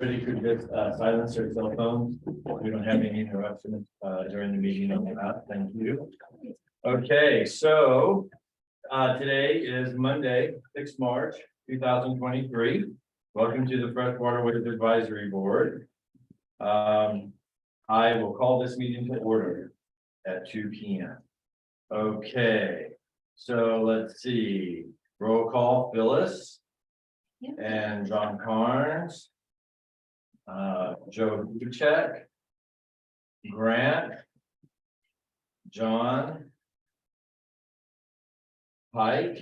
Everybody could just silence their cell phones. We don't have any interruptions during the meeting on that. Thank you. Okay, so today is Monday, 6 March 2023. Welcome to the Fresh Waterways Advisory Board. I will call this meeting to order at 2 p.m. Okay, so let's see. Roll call, Phyllis. Yep. And John Carnes. Joe Duchek, Grant, John Pike.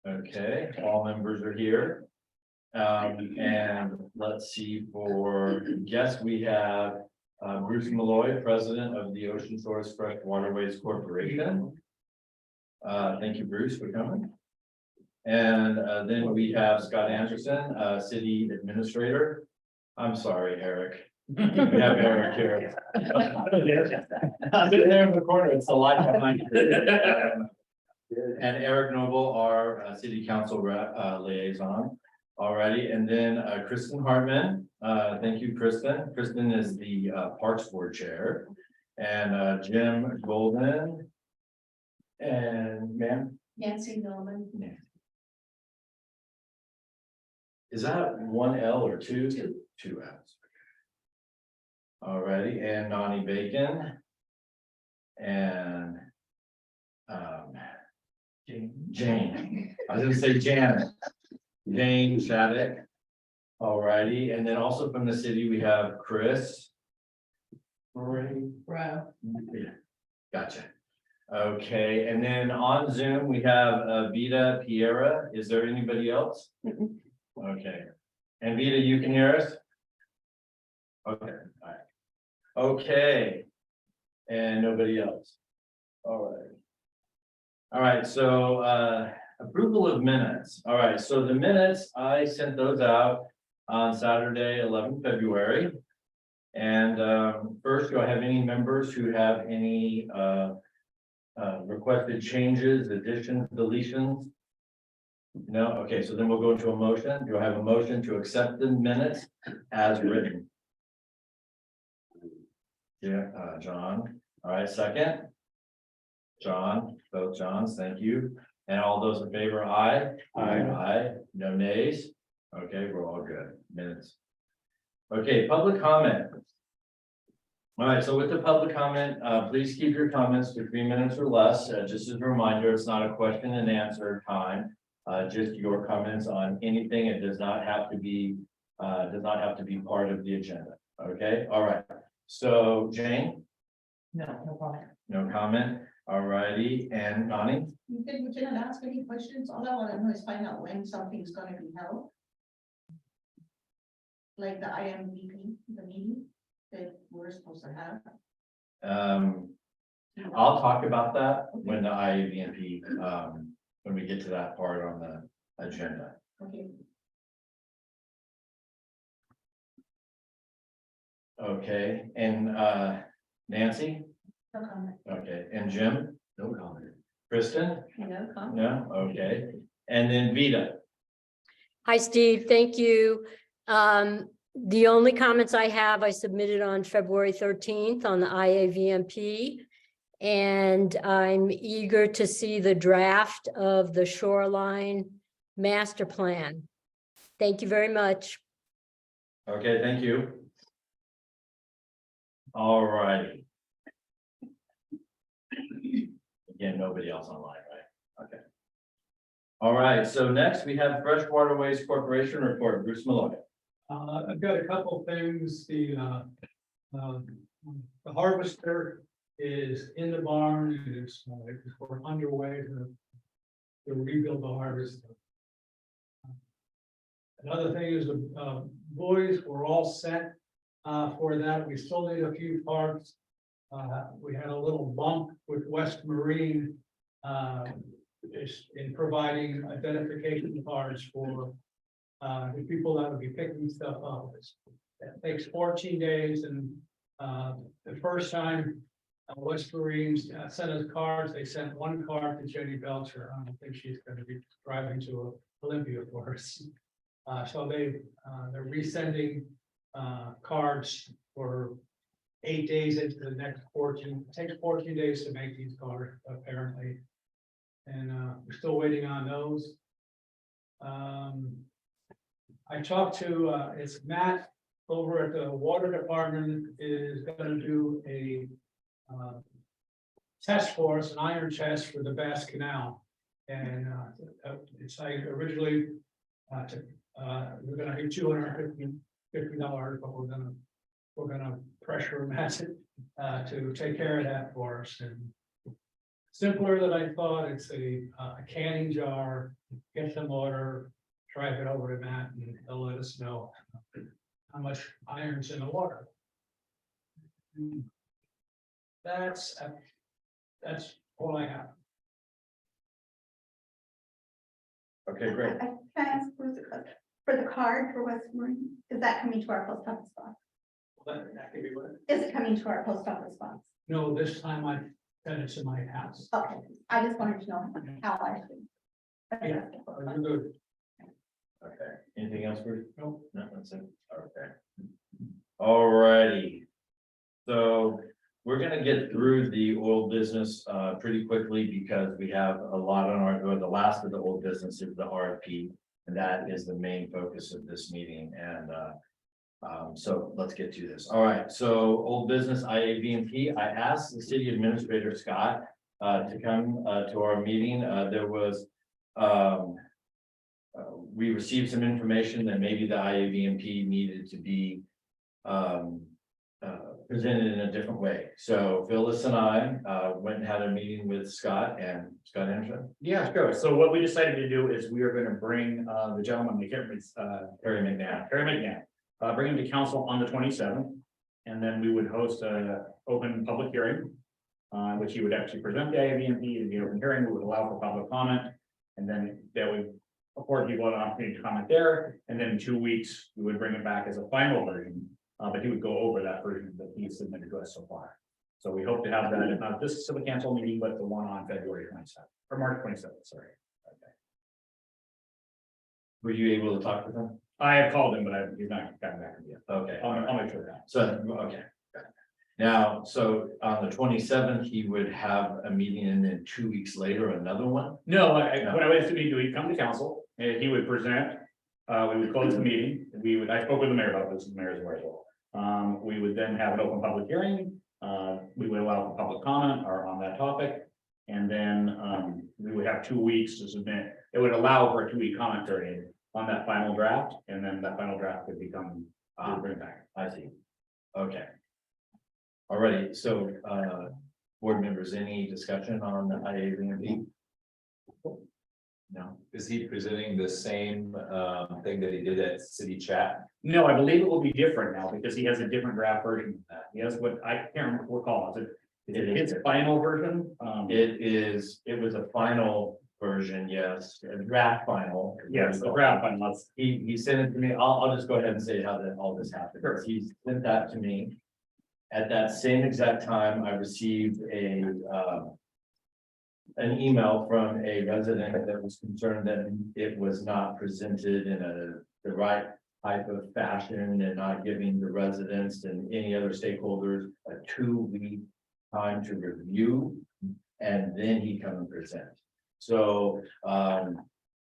Okay, all members are here. And let's see, for guests, we have Bruce Malloy, president of the Ocean Source Fresh Waterways Corporation. Thank you, Bruce, for coming. And then we have Scott Anderson, city administrator. I'm sorry, Eric. We have Eric here. I'm sitting there in the corner. It's a light behind you. And Eric Noble, our city council liaison. Alrighty, and then Kristen Hartman. Thank you, Kristen. Kristen is the Parks Board chair. And Jim Golden. And ma'am? Nancy Norman. Yeah. Is that one L or two? Two L's. Alrighty, and Nani Bacon. And Jane. I was gonna say Janet. Jane Shattuck. Alrighty, and then also from the city, we have Chris. Wow. Yeah, gotcha. Okay, and then on Zoom, we have Vita Piera. Is there anybody else? Okay, and Vita, you can hear us? Okay, all right. Okay, and nobody else. All right. All right, so approval of minutes. All right, so the minutes, I sent those out on Saturday, 11 February. And first, do I have any members who have any requested changes, additions, deletions? No, okay, so then we'll go into a motion. Do I have a motion to accept the minutes as written? Yeah, John. All right, second. John, both Johns, thank you. And all those in favor, aye. Aye. Aye, no nays. Okay, we're all good. Minutes. Okay, public comment. All right, so with the public comment, please keep your comments to 3 minutes or less. Just as a reminder, it's not a question and answer time. Just your comments on anything. It does not have to be part of the agenda. Okay, all right. So Jane? No problem. No comment. All righty, and Nani? You didn't ask any questions. All I want to know is find out when something's going to be held. Like the IMDP, the meeting that we're supposed to have. I'll talk about that when the IAVMP, when we get to that part on the agenda. Okay. Okay, and Nancy? No comment. Okay, and Jim? No comment. Kristen? No comment. No, okay, and then Vita. Hi, Steve. Thank you. The only comments I have, I submitted on February 13th on the IAVMP. And I'm eager to see the draft of the shoreline master plan. Thank you very much. Okay, thank you. All righty. Again, nobody else online, right? Okay. All right, so next we have Fresh Waterways Corporation report, Bruce Malloy. I've got a couple things. The harvester is in the barn and we're underway to rebuild the harvester. Another thing is the buoys were all set for that. We still need a few parts. We had a little bump with West Marine in providing identification cards for the people that would be picking stuff up. It takes 14 days, and the first time West Marines sent us cards, they sent one card to Jenny Belcher. I don't think she's going to be driving to Olympia for us. So they're resending cards for 8 days into the next 14. It takes 14 days to make these cards, apparently. And we're still waiting on those. I talked to, it's Matt over at the water department is gonna do a test for us, an iron test for the Bass Canal. And it's like originally, we're gonna pay $250, but we're gonna pressure Matt to take care of that for us. And simpler than I thought. It's a canning jar, get some water, drive it over to Matt, and he'll let us know how much iron's in the water. That's all I have. Okay, great. Can I ask Bruce, for the card for West Marine, is that coming to our post office box? That could be what. Is it coming to our post office box? No, this time I sent it to my house. Okay, I just wanted to know how I should. address it. I'm good. Okay, anything else, Bruce? Nope. No, that's it. Okay. All righty. So we're gonna get through the old business pretty quickly because we have a lot on our, or the last of the old business is the RFP. And that is the main focus of this meeting. And so let's get to this. All right, so old business IAVMP. I asked the city administrator, Scott, to come to our meeting. There was we received some information that maybe the IAVMP needed to be presented in a different way. So Phyllis and I went and had a meeting with Scott and Scott Anderson. Yeah, sure. So what we decided to do is we are going to bring the gentleman, Harry McNabb. Harry McNabb, bring him to council on the 27th. And then we would host an open public hearing, which he would actually present the IAVMP in the open hearing. We would allow for public comment. And then that would afford people an opportunity to comment there. And then in 2 weeks, we would bring it back as a final version. But he would go over that version that he submitted to us so far. So we hope to have that, if not this civil council meeting, but the one on February 27th, or March 27th, sorry. Okay. Were you able to talk with him? I have called him, but he's not gotten back to me yet. Okay. I'll make sure of that. So, okay. Now, so on the 27th, he would have a meeting and then 2 weeks later, another one? No, what I was to do, he'd come to council, and he would present, we would close the meeting, I spoke with the mayor about this, the mayor's aware as well. We would then have an open public hearing, we would allow for public comment or on that topic. And then, we would have 2 weeks to submit, it would allow for a 2 week comment period on that final draft, and then that final draft could become, bring it back. I see. Okay. Alrighty, so board members, any discussion on the IAVMP? No. Is he presenting the same thing that he did at city chat? No, I believe it will be different now because he has a different draft version of that. He has what I can't remember what call it. Is it his final version? It was a final version, yes, a draft final. Yes, the draft final. He sent it to me. I'll just go ahead and say how all this happened. Sure. He sent that to me. At that same exact time, I received an email from a resident that was concerned that it was not presented in the right type of fashion and not giving the residents and any other stakeholders a 2 week time to review, and then he come and present. So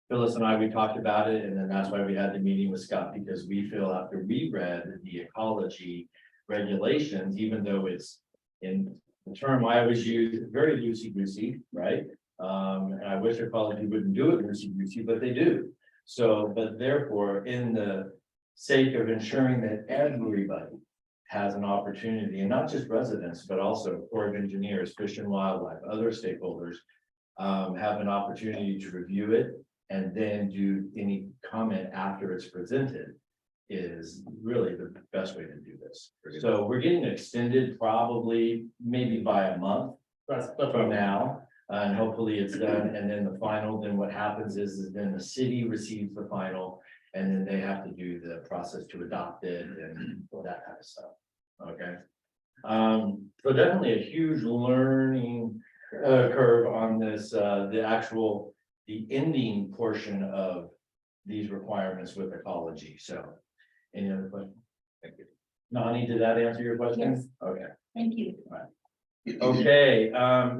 Phyllis and I, we talked about it, and then that's why we had the meeting with Scott, because we feel after we read the ecology regulations, even though it's in the term I always use, very loosey-goosey, right? And I wish ecology wouldn't do it loosey-goosey, but they do. So, but therefore, in the sake of ensuring that everybody has an opportunity, and not just residents, but also Corps of Engineers, Fish and Wildlife, other stakeholders, have an opportunity to review it and then do any comment after it's presented, is really the best way to do this. So we're getting extended probably maybe by a month That's from now, and hopefully it's done. And then the final, then what happens is then the city receives the final, and then they have to do the process to adopt it and that kind of stuff. Okay. So definitely a huge learning curve on this, the ending portion of these requirements with ecology, so. Any other questions? Thank you. Nani, did that answer your question? Yes. Okay. Thank you. Okay,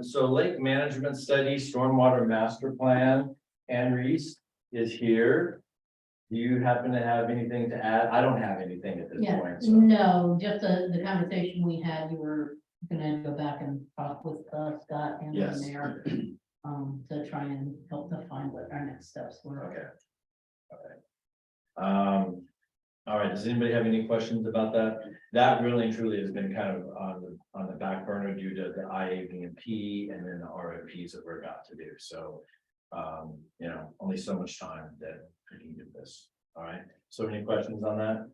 so lake management study, stormwater master plan, Anne Reese is here. Do you happen to have anything to add? I don't have anything at this Yeah, point, so. no, just the conversation we had, you were gonna go back and talk with Scott and the Yes. mayor. To try and help define what our next steps were. Okay. Okay. All right, does anybody have any questions about that? That really and truly has been kind of on the back burner due to the IAVMP and then the RFPs that we're about to do, so. You know, only so much time that we can do this, all right? So any questions on that?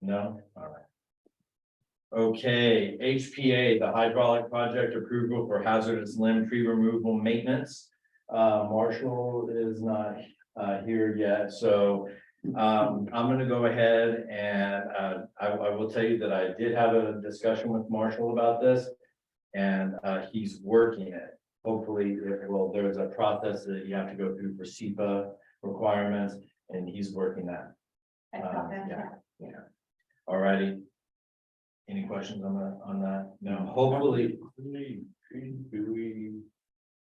No, all right. Okay, HPA, the hydraulic project approval for hazardous limb tree removal maintenance. Marshall is not here yet, so I'm gonna go ahead and I will tell you that I did have a discussion with Marshall about this. And he's working it. Hopefully, there's a process that you have to go through for SEPA requirements, and he's working that. I saw that, Yeah. yeah. All righty. Any questions on that? No, hopefully, Do we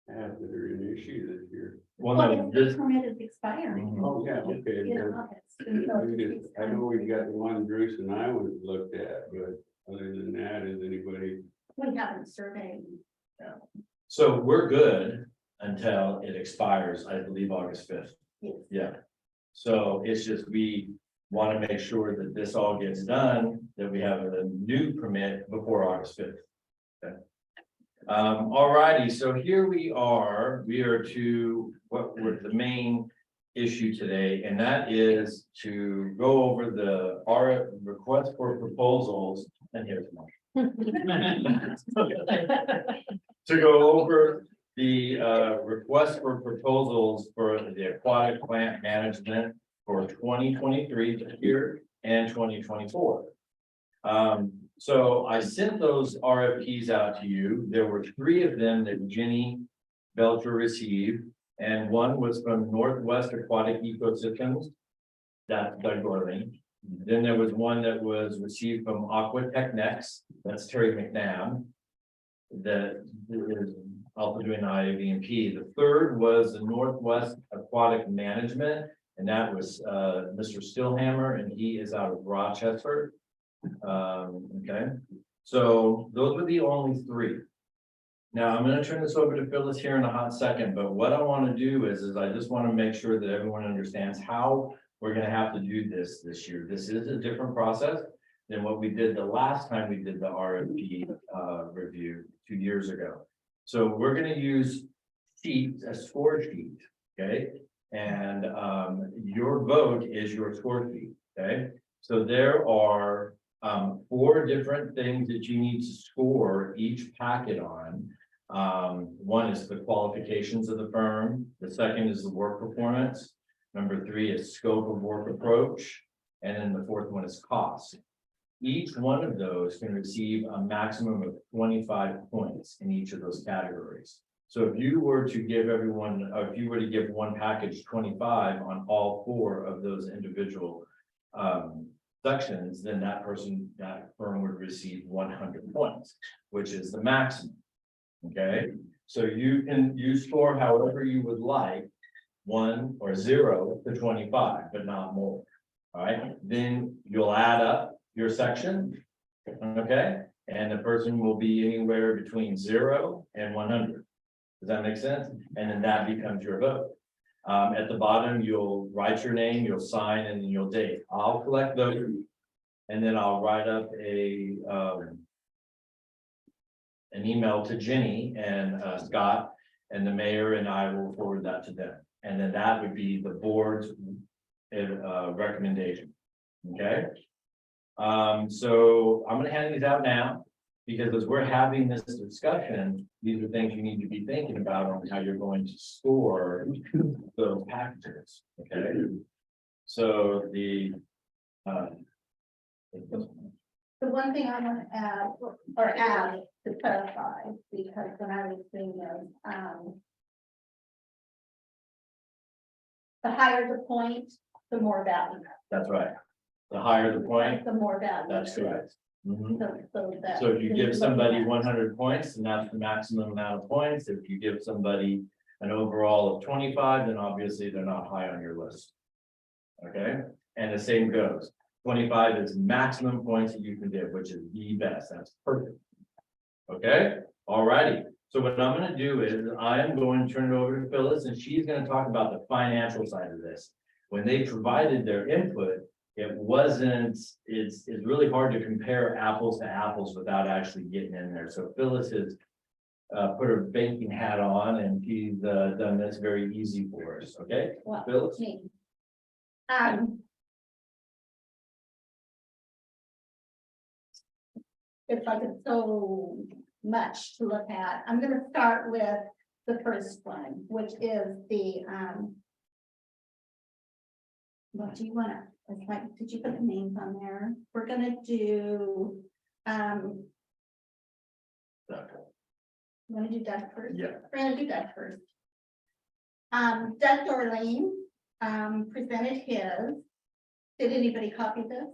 have that are an issue this year? well, Well, no, if the this. permit is expiring. Oh, yeah, okay. In but August, and so we it's just- I know we've got the one Bruce and I would looked at, but other than that, is anybody? We haven't surveyed. So we're good until it expires, I believe, August 5th. Yes. Yeah. So it's just, we want to make sure that this all gets done, that we have a new permit before August 5th. Okay. All righty, so here we are to what was the main issue today, and that is to go over our request for proposals, and here's one. To go over the request for proposals for the aquatic plant management for 2023 this year and 2024. So I sent those RFPs out to you. There were 3 of them that Jenny Belcher received, and one was from Northwest Aquatic Ecosystems. That's Doug Gorling. Then there was one that was received from Aquatech Next, that's Terry McNabb. That is also doing IAVMP. The third was the Northwest Aquatic Management, and that was Mr. Stillhammer, and he is out of Rochester. Okay, so those were the only 3. Now, I'm gonna turn this over to Phyllis here in a hot second, but what I want to do is I just want to make sure that everyone understands how we're gonna have to do this year. This is a different process than what we did the last time we did the RFP review 2 years ago. So we're gonna use a score sheet, okay? And your vote is your score sheet, okay? So there are 4 different things that you need to score each packet on. One is the qualifications of the firm. The second is the work performance. Number 3 is scope of work approach. And then the 4th one is cost. Each one of those can receive a maximum of 25 points in each of those categories. So if you were to give everyone, if you were to give one package 25 on all 4 of those individual sections, then that firm would receive 100 points, which is the maximum. Okay, so you score however you would like, 1 or 0 to 25, but not more. All right, then you'll add up your section. Okay, and the person will be anywhere between 0 and 100. Does that make sense? And then that becomes your vote. At the bottom, you'll write your name, you'll sign, and then you'll date. I'll collect those. And then I'll write up an email to Jenny and Scott and the mayor, and I will forward that to them. And then that would be the board's recommendation. Okay. So I'm gonna hand these out now, because as we're having this discussion, these are things you need to be thinking about on how you're going to score those packages. Okay. So the one thing I want to add to clarify, because when I was doing this, the higher the point, the more value. That's right. The higher the point, The more value. that's correct. Mhm. So So if you give somebody 100 points, then that's the maximum amount of points. If you give somebody an overall of 25, then obviously they're not high on your list. Okay, and the same goes. 25 is maximum points that you can give, which is the best. That's perfect. Okay, alrighty. So what I'm gonna do is I am going to turn it over to Phyllis and she's gonna talk about the financial side of this. When they provided their input, it wasn't, it's really hard to compare apples to apples without actually getting in there. So Phyllis has put her banking hat on and she's done this very easy for us, okay? Well, Phyllis? me. It's like it's so much to look at. I'm gonna start with the first one, which is the, what do you wanna, it's like, did you put the names on there? We're gonna do, you wanna do Doug first? Yeah. We're gonna do Doug first. Doug Dorling, presented his. Did anybody copy this?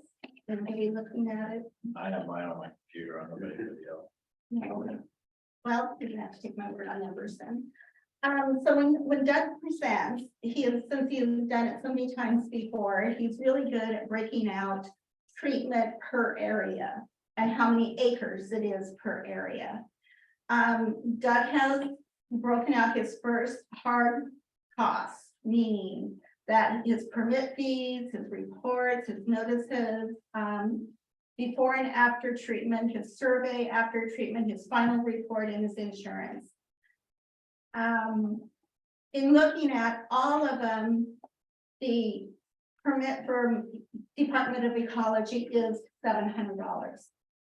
Anybody looking at it? I have mine on my computer. I don't know about anybody else. No. Well, you're gonna have to take my word on numbers then. So when Doug presents, since he has done it so many times before, he's really good at breaking out treatment per area and how many acres it is per area. Doug has broken out his first hard costs, meaning that his permit fees, his reports, his notices, before and after treatment, his survey after treatment, his final report, and his insurance. In looking at all of them, the permit for Department of Ecology is $700.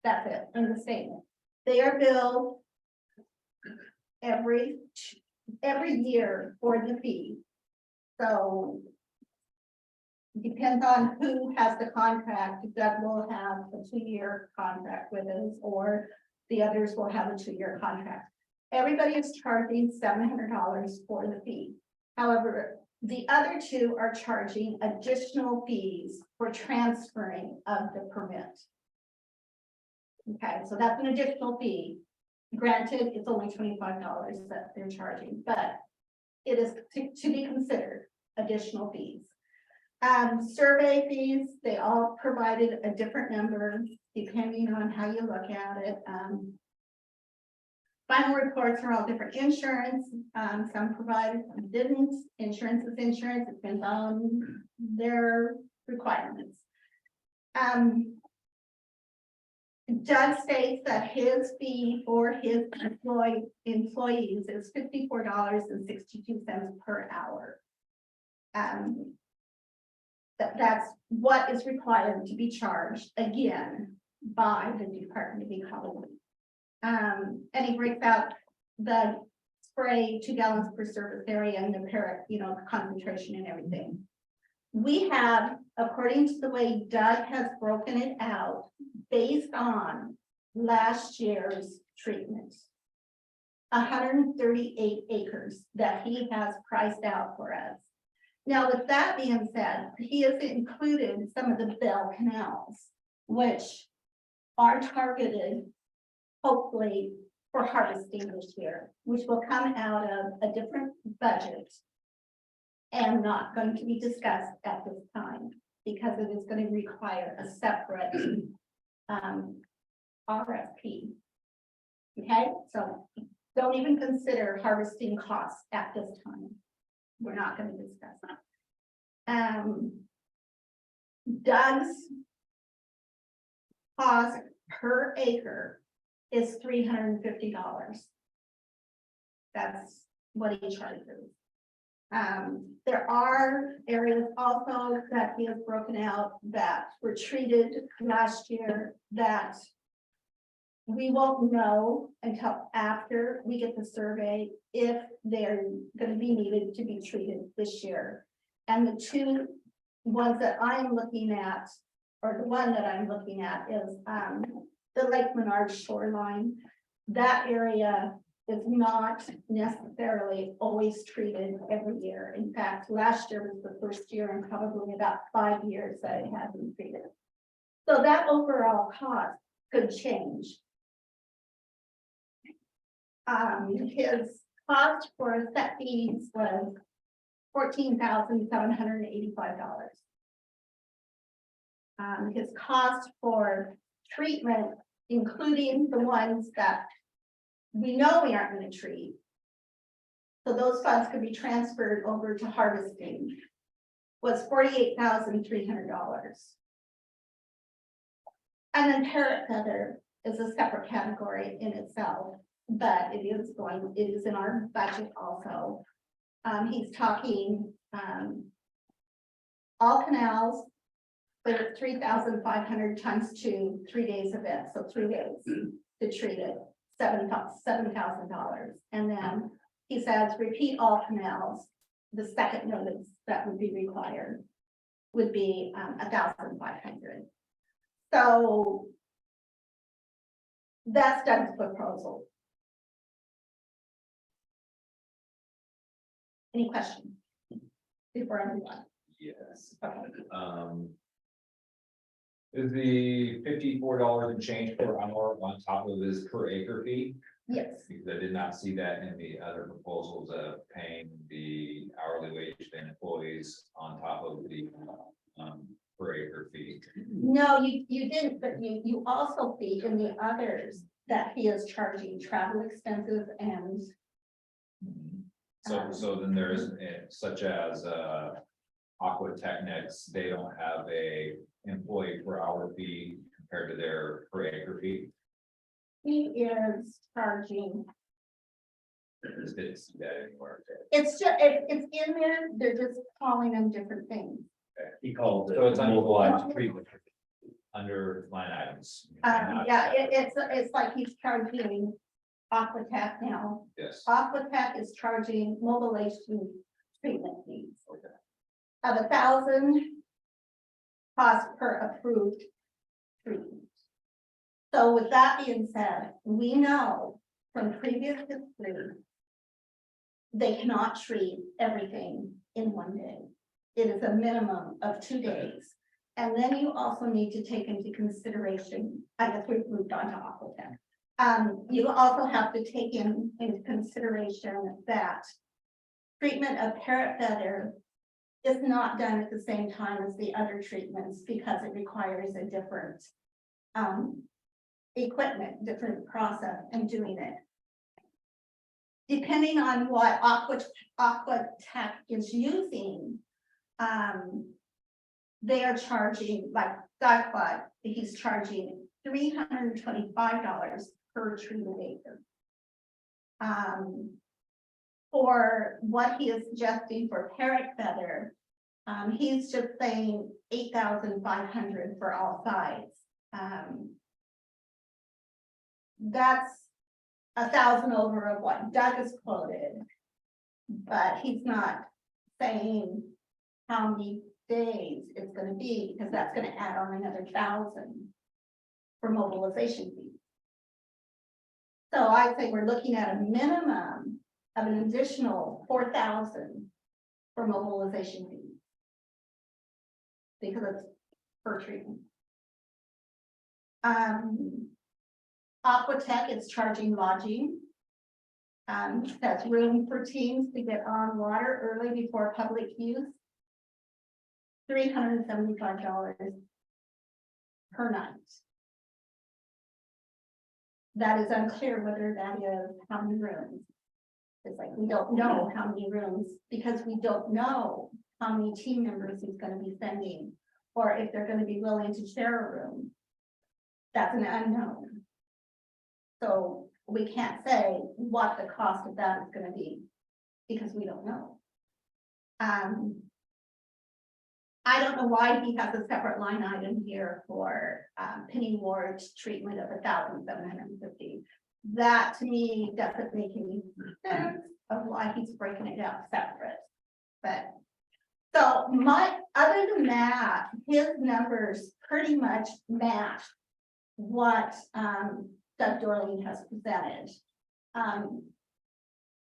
That's it in the statement. They are billed every year for the fee. So depends on who has the contract. Doug will have a 2-year contract with us, or the others will have a 2-year contract. Everybody is charging $700 for the fee. However, the other two are charging additional fees for transferring of the permit. Okay, so that's an additional fee. Granted, it's only $25 that they're charging, but it is to be considered additional fees. Survey fees, they all provided a different number depending on how you look at it. Final reports are all different. Insurance, some provided, some didn't. Insurance is insurance, it depends on their requirements. Doug states that his fee for his employees is $54.62 per hour. That's what is required to be charged again by the Department of Ecology. And he breaks out the spray 2 gallons per surface area and the concentration and everything. We have, according to the way Doug has broken it out, based on last year's treatments, 138 acres that he has priced out for us. Now, with that being said, he has included some of the bell canals, which are targeted, hopefully, for harvesting this year, which will come out of a different budget and not going to be discussed at this time because it is going to require a separate RFP. Okay, so don't even consider harvesting costs at this time. We're not going to discuss that. Doug's cost per acre is $350. That's what he charges. There are areas also that he has broken out that were treated last year that we won't know until after we get the survey if they're going to be needed to be treated this year. And the two ones that I'm looking at, or the one that I'm looking at, is the Lake Menard shoreline. That area is not necessarily always treated every year. In fact, last year was the first year in probably about 5 years that it hasn't treated. So that overall cost could change. His cost for set fees was $14,785. His cost for treatment, including the ones that we know we aren't going to treat. So those funds could be transferred over to harvesting, was $48,300. And then parrot feather is a separate category in itself, but it is in our budget also. He's talking, all canals, but it's 3,500 times 2, 3 days of it, so 3 days to treat it, $7,000. And then he says, repeat all canals, the second notice that would be required would be 1,500. So that's Doug's proposal. Any questions before I move on? Yes. Okay. Is the $54 and change per hour on top of his per acre fee? Yes, Because I did not see that in the other proposals of paying the hourly wage to employees on top of the per acre fee. no, you didn't, but you also see in the others that he is charging travel expenses and So then there's such as Aqua Technics, they don't have a employee per hour fee compared to their per acre fee. he is charging. Just didn't see that anywhere. It's just, it's in there, they're just calling them different things. He called it So it's mobilized treatment. Under line items. Yeah, it's like he's charging Aquatech now. Yes. Aquatech is charging mobilization treatment fees of 1,000 cost per approved treatment. So with that being said, we know from previous history, they cannot treat everything in 1 day. It is a minimum of 2 days. And then you also need to take into consideration, I guess we've moved on to Aquatech. You also have to take into consideration that treatment of parrot feather is not done at the same time as the other treatments because it requires a different equipment, different process in doing it. Depending on what Aquatech is using, they are charging, like Dicquad, he's charging $325 per treated acre. For what he is suggesting for parrot feather, he's just saying 8,500 for all sides. That's 1,000 over of what Doug has quoted, but he's not saying how many days it's going to be, because that's going to add on another 1,000 for mobilization fees. So I'd say we're looking at a minimum of an additional 4,000 for mobilization fees, because it's per treatment. Aquatech is charging lodging. That's room for teams to get on water early before public use. $375 per night. That is unclear whether that is how many rooms. It's like, we don't know how many rooms, because we don't know how many team members he's going to be sending, or if they're going to be willing to share a room. That's an unknown. So we can't say what the cost of that is going to be, because we don't know. I don't know why he has a separate line item here for penny ward treatment of 1,750. That to me doesn't make any sense of why he's breaking it out separate. But so other than that, his numbers pretty much match what Doug Dorling has presented.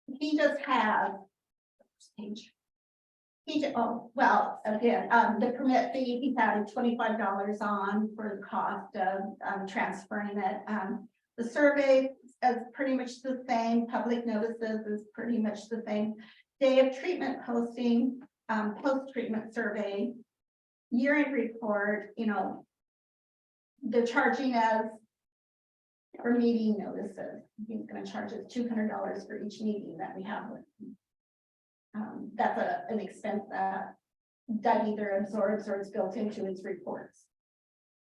he just has. Page. Oh, well, again, the permit fee, he's added $25 on for the cost of transferring it. The survey is pretty much the same, public notices is pretty much the same. Day of treatment posting, post-treatment survey, year-end report, you know. They're charging us for meeting notices. He's gonna charge us $200 for each meeting that we have with him. That's an expense that Doug either absorbs or is built into his reports.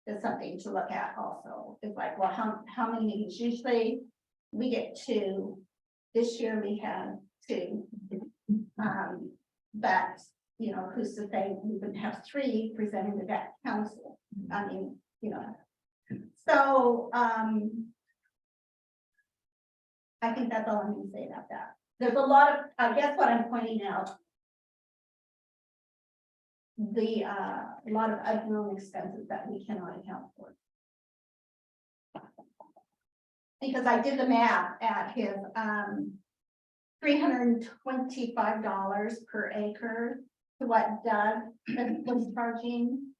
It's something to look at also. It's like, well, how many meetings? Usually we get 2. This year we had 2. But, you know, who's to say we would have 3 presenting to that council? I mean, you know. So, I think that's all I'm gonna say about that. There's a lot of, I guess what I'm pointing out, a lot of unknown expenses that we cannot account for. Because I did the math at his $325 per acre to what Doug was charging.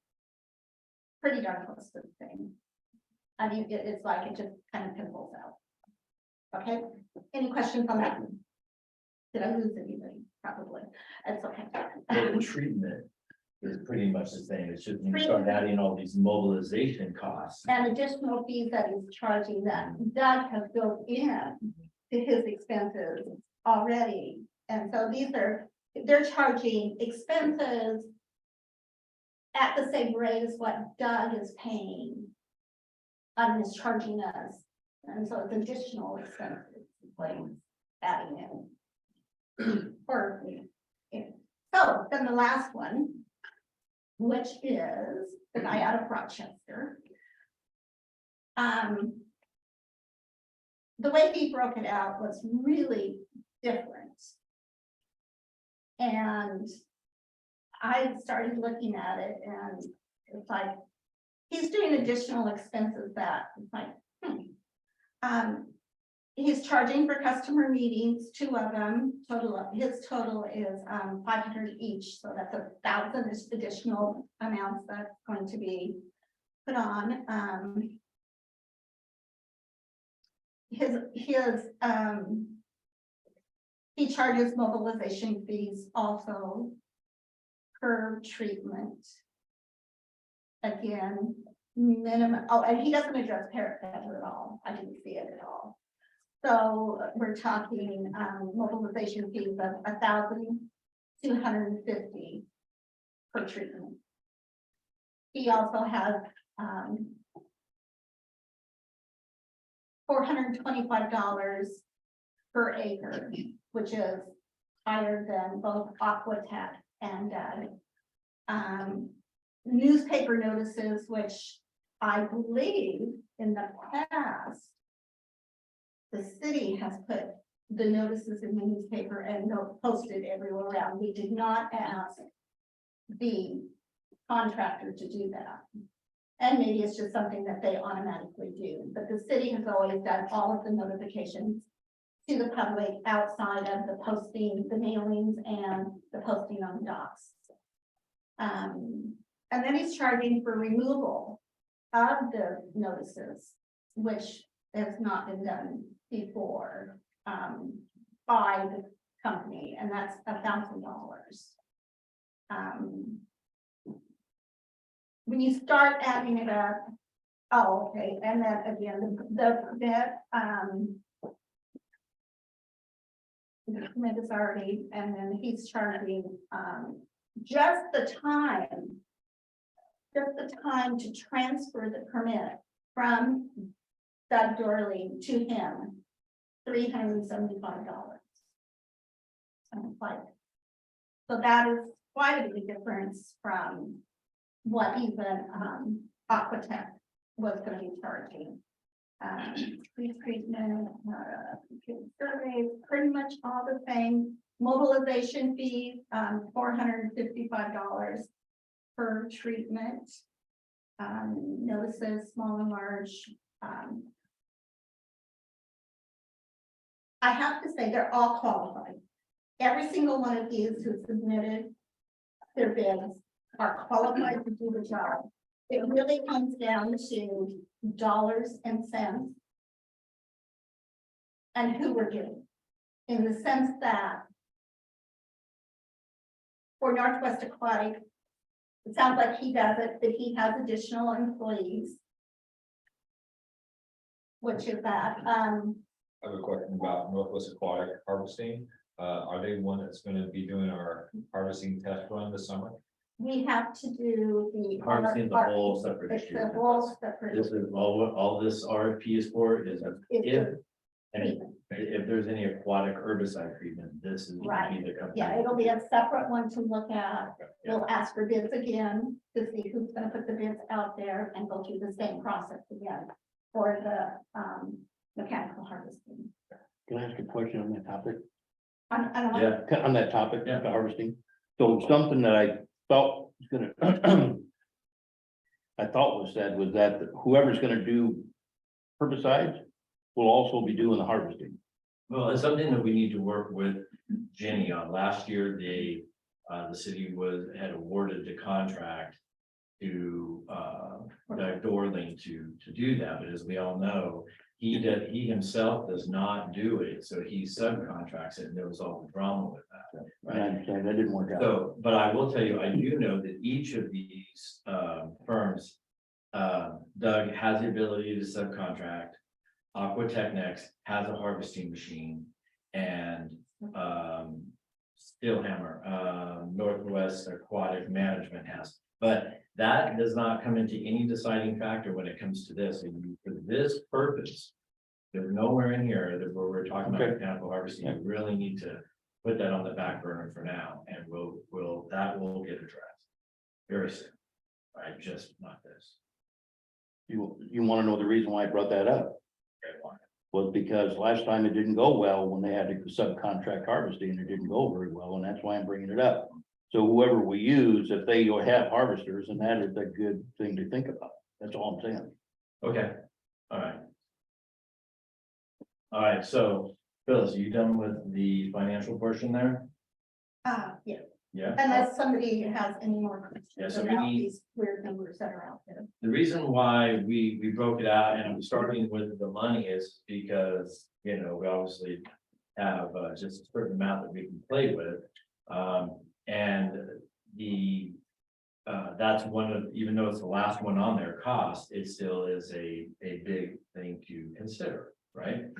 Pretty darn close to the same. I mean, it's like it just kind of pimples out. Okay, any questions on that? Did I lose anybody? Probably. It's okay. The treatment is pretty much the same. It's just when you start adding all these mobilization costs. And additional fees that he's charging that Doug has built in to his expenses already. And so they're charging expenses at the same rate as what Doug is paying. And is charging us. And so it's additional expenses, like adding in. Or, yeah. So then the last one, which is the guy out of Rochester. The way he broke it out was really different. And I started looking at it and it's like, he's doing additional expenses that it's like, he's charging for customer meetings, 2 of them, his total is 500 each, so that's 1,000 additional amounts that's going to be put on. He charges mobilization fees also per treatment. Again, minimum, and he doesn't address parrot feather at all. I didn't see it at all. So we're talking mobilization fees of 1,250 per treatment. He also has $425 per acre, which is higher than both Aquatech and newspaper notices, which I believe in the past, the city has put the notices in the newspaper and posted everywhere around. We did not ask the contractor to do that. And maybe it's just something that they automatically do, but the city has always done all of the notifications to the public outside of the posting, the mailings and the posting on the docks. And then he's charging for removal of the notices, which has not been done before by the company, and that's $1,000. When you start adding it up, oh, okay, and then again, the permit is already, and then he's charging just the time to transfer the permit from Doug Dorley to him, $375. And like, so that is quite a big difference from what even Aquatech was going to be charging. Please treatment, surveys, pretty much all the same. Mobilization fees, $455 per treatment. Notices, small and large. I have to say, they're all qualified. Every single one of these who submitted their bids are qualified to do the job. It really comes down to dollars and cents. And who we're getting, in the sense that for Northwest Aquatic, it sounds like he does it, but he has additional employees. Which is that, I have a question about Northwest Aquatic Harvesting. Are they one that's gonna be doing our harvesting test run this summer? we have to do the. Harvesting the whole separate It's issue. the whole separate. This is all this RFP is for is if, It's- if there's any aquatic herbicide treatment, this is. gonna be the company. Yeah, it'll be a separate one to look at. Yeah. We'll ask for bids again to see who's gonna put the bids out there and go through the same process again for the mechanical harvesting. Can I ask a question on that topic? I don't Yeah, On that topic, Yeah. the harvesting. So something that I thought was gonna, I thought was said was that whoever's gonna do herbicides will also be doing the harvesting. well, it's something that we need to work with Jenny on. Last year, the city had awarded the contract to, Doug Dorling to do that, but as we all know, he himself does not do it, so he subcontracts it, and there was all the drama with that. And I understand that didn't work out. So, but I will tell you, I do know that each of these firms, Doug has the ability to subcontract. Aqua Technics has a harvesting machine, and Steelhammer, Northwest Aquatic Management has. But that does not come into any deciding factor when it comes to this. And for this purpose, there's nowhere in here that where we're talking about Okay. mechanical harvesting. You really need to put that on the back burner for now, and that will get addressed very soon. Right, just not this. You wanna know the reason why I brought that up? Okay, why? Was because last time it didn't go well when they had to subcontract harvesting, it didn't go very well, and that's why I'm bringing it up. So whoever we use, if they have harvesters, and that is a good thing to think about. That's all I'm saying. Okay, all right. All right, so Phyllis, are you done with the financial portion there? Yeah, Yeah. unless somebody has any more Yeah, questions so we about need- these weird numbers that are out there. The reason why we broke it out and I'm starting with the money is because, we obviously have just a certain amount that we can play with. And that's one of, even though it's the last one on their cost, it still is a big thing to consider, right?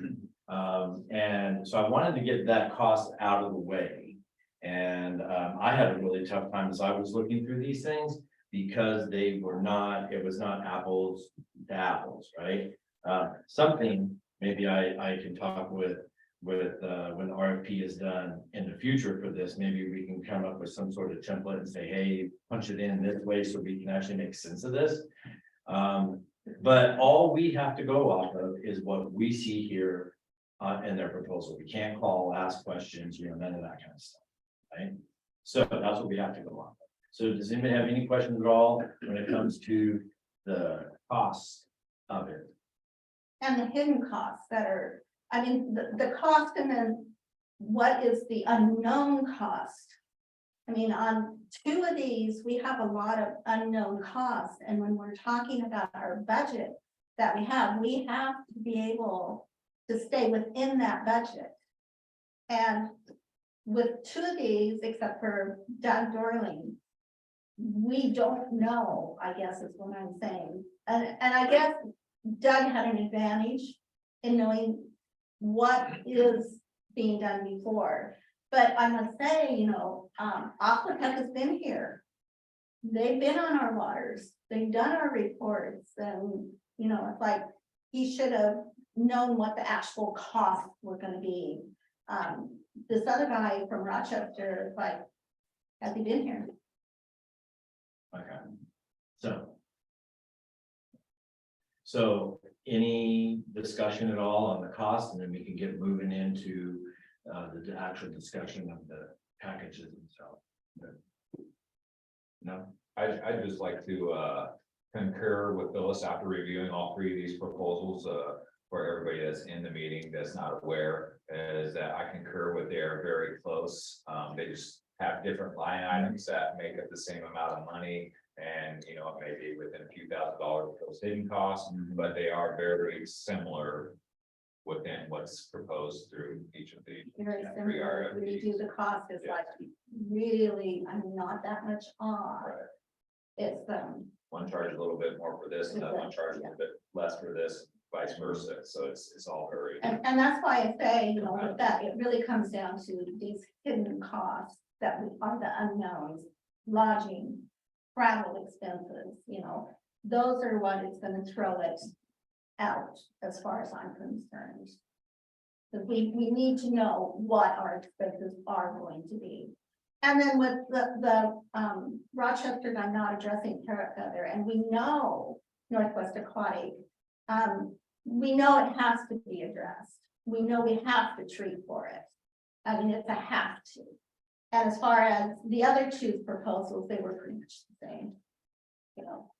And so I wanted to get that cost out of the way. And I had a really tough time as I was looking through these things because it was not apples to apples, right? Something maybe I can talk with when the RFP is done in the future for this, maybe we can come up with some sort of template and say, hey, punch it in this way so we can actually make sense of this. But all we have to go off of is what we see here in their proposal. We can't call, ask questions, none of that kind of stuff, right? So that's what we have to go off of. So does anybody have any questions at all when it comes to the cost of it? And the hidden costs that are, the cost and then what is the unknown cost? On 2 of these, we have a lot of unknown costs, and when we're talking about our budget that we have to be able to stay within that budget. And with 2 of these, except for Doug Dorling, we don't know, I guess is what I'm saying. And I guess Doug had an advantage in knowing what is being done before. But I must say, Aquatech has been here. They've been on our waters, they've done our reports, and, it's like, he should have known what the actual costs were gonna be. This other guy from Rochester, is like, has he been here? Okay, so any discussion at all on the cost, and then we can get moving into the actual discussion of the packages themselves. No, I'd just like to concur with Phyllis after reviewing all 3 of these proposals. for everybody that's in the meeting that's not aware, is that I concur with, they're very close. They just have different line items that make up the same amount of money. And, you know, maybe within a few $1,000s of those hidden costs, but they are very similar within what's proposed through each of the. Very three similar, we do RFPs. the cost is Yeah. like really, I mean, not that much off. Right. It's, One charges a little bit more for this, and then one charges a little bit less for this, vice versa, so it's all very. and that's why I say, you know, with that, it really comes down to these hidden costs that are the unknowns, lodging, travel expenses, you know, those are what is gonna throw it out as far as I'm concerned. Because we need to know what our expenses are going to be. And then with the Rochester, I'm not addressing Carrot Feather, and we know Northwest Aquatic. We know it has to be addressed. We know we have to treat for it. I mean, it's a have to. And as far as the other two proposals, they were pretty much the same. You know,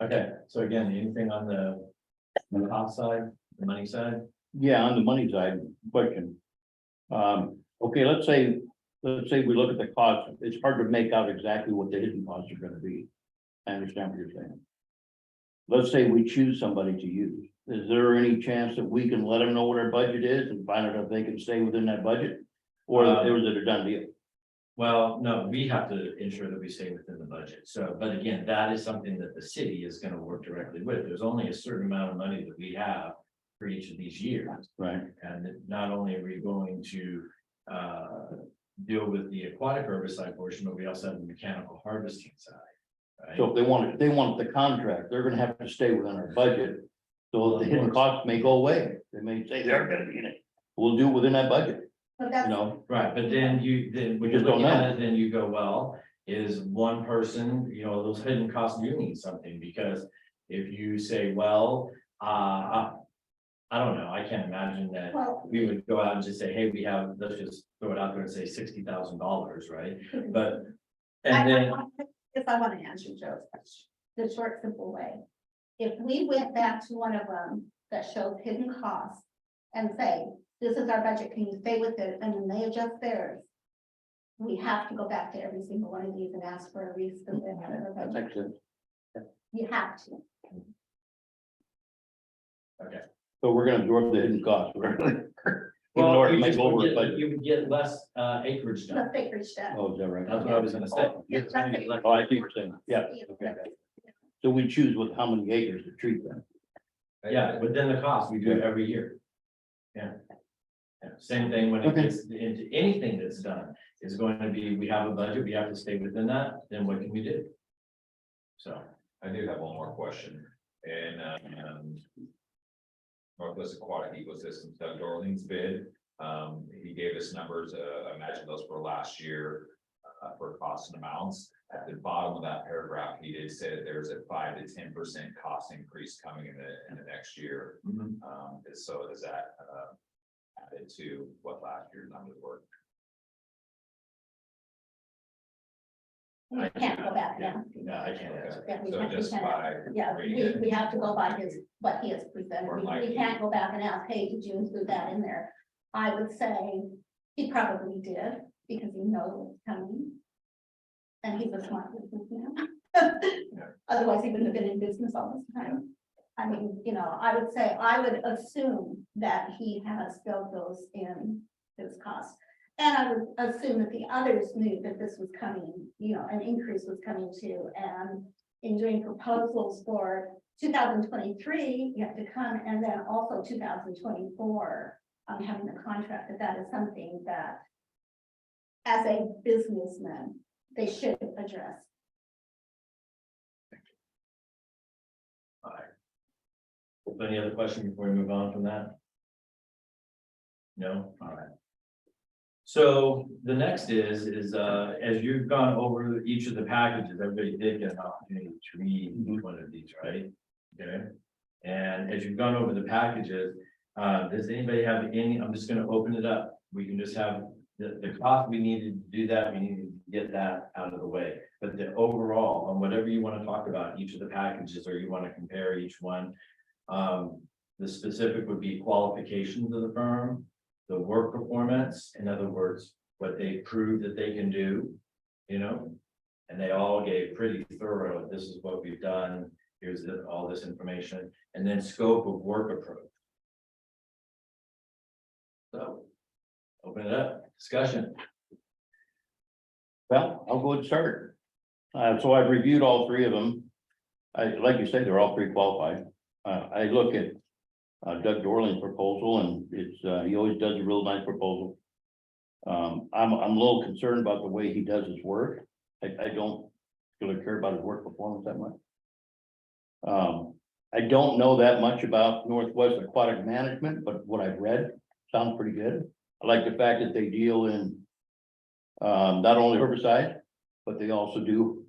Okay, so again, anything on the cost side, the money side? Yeah, on the money side, question. Okay, let's say we look at the cost, it's hard to make out exactly what the hidden costs are gonna be. I understand what you're saying. Let's say we choose somebody to use, is there any chance that we can let them know what our budget is and find out if they can stay within that budget? Or is it a done deal? Well, no, we have to ensure that we stay within the budget. So, but again, that is something that the city is gonna work directly with. There's only a certain amount of money that we have for each of these years. Right, And not only are we going to deal with the aquatic herbicide portion, but we also have the mechanical harvesting side. Right? so if they want the contract, they're gonna have to stay within our budget. So the hidden costs may go away, they may say they're gonna be in it, we'll do it within that budget, but you that's, know? Right, but then when We you're just don't looking at know. it, then you go, well, is one person, you know, those hidden costs do mean something, because if you say, well, I don't know, I can't imagine that well. we would go out and just say, hey, we have, let's just throw it out there and say $60,000, right? But, and then, If I want to answer Joe's question, the short, simple way. If we went back to one of them that shows hidden costs and say, this is our budget, can you stay with it? And then they adjust theirs. We have to go back to every single one of these and ask for a resubmit. That makes sense. You have to. okay. So we're gonna absorb the hidden costs. We're gonna Well, ignore it, you make just over would it, but. get, you would get less acreage done. Let's take Rich down. Oh, is that right? That's what I was gonna say. Yeah, that's it. Oh, I see what you're saying, yeah, okay. So we choose with how many acres to treat them. Yeah, within the cost, we do it every year. Yeah. Yeah, same thing when it Okay. gets into anything that's done, is going to be, we have a budget, we have to stay within that, then what can we do? So, I do have one more question, and, Northwest Aquatic Ecosystems, Doug Dorling's bid, he gave us numbers, I imagine those were last year, for costs and amounts. At the bottom of that paragraph, he did say that there's a 5 to 10% cost increase coming in the next year. So is that, added to what last year's numbers were? We can't go back yeah, now. no, I can't answer. Yeah, we So can't- we just can't- by Yeah, reading it. we have to go by what he has presented. Or We might be. can't go back and ask, hey, did you include that in there? I would say he probably did, because he knows it's coming. And he's a smart businessman. Otherwise, he wouldn't have been in business all this time. I mean, you know, I would assume that he has built those in his costs. And I would assume that the others knew that this was coming, you know, an increase was coming too, and in doing proposals for 2023, you have to come, and then also 2024, having the contract, that is something that as a businessman, they should address. All right. Any other question before we move on from that? No, all right. So the next is as you've gone over each of the packages, everybody did get an opportunity to read each one of these, right? Okay, and as you've gone over the packages, does anybody have any, I'm just gonna open it up. We can just have the cost we needed to do that, we needed to get that out of the way. But the overall, on whatever you want to talk about, each of the packages, or you want to compare each one. The specific would be qualifications of the firm, the work performance, in other words, what they prove that they can do, you know? And they all gave pretty thorough, this is what we've done, here's all this information, and then scope of work approach. So, open it up, discussion. Well, I'll go ahead and start. So I've reviewed all three of them. Like you said, they're all pretty qualified. I look at Doug Dorling's proposal and it's, he always does a real nice proposal. I'm a little concerned about the way he does his work. I don't really care about his work performance that much. I don't know that much about Northwest Aquatic Management, but what I've read sounds pretty good. I like the fact that they deal in not only herbicide, but they also do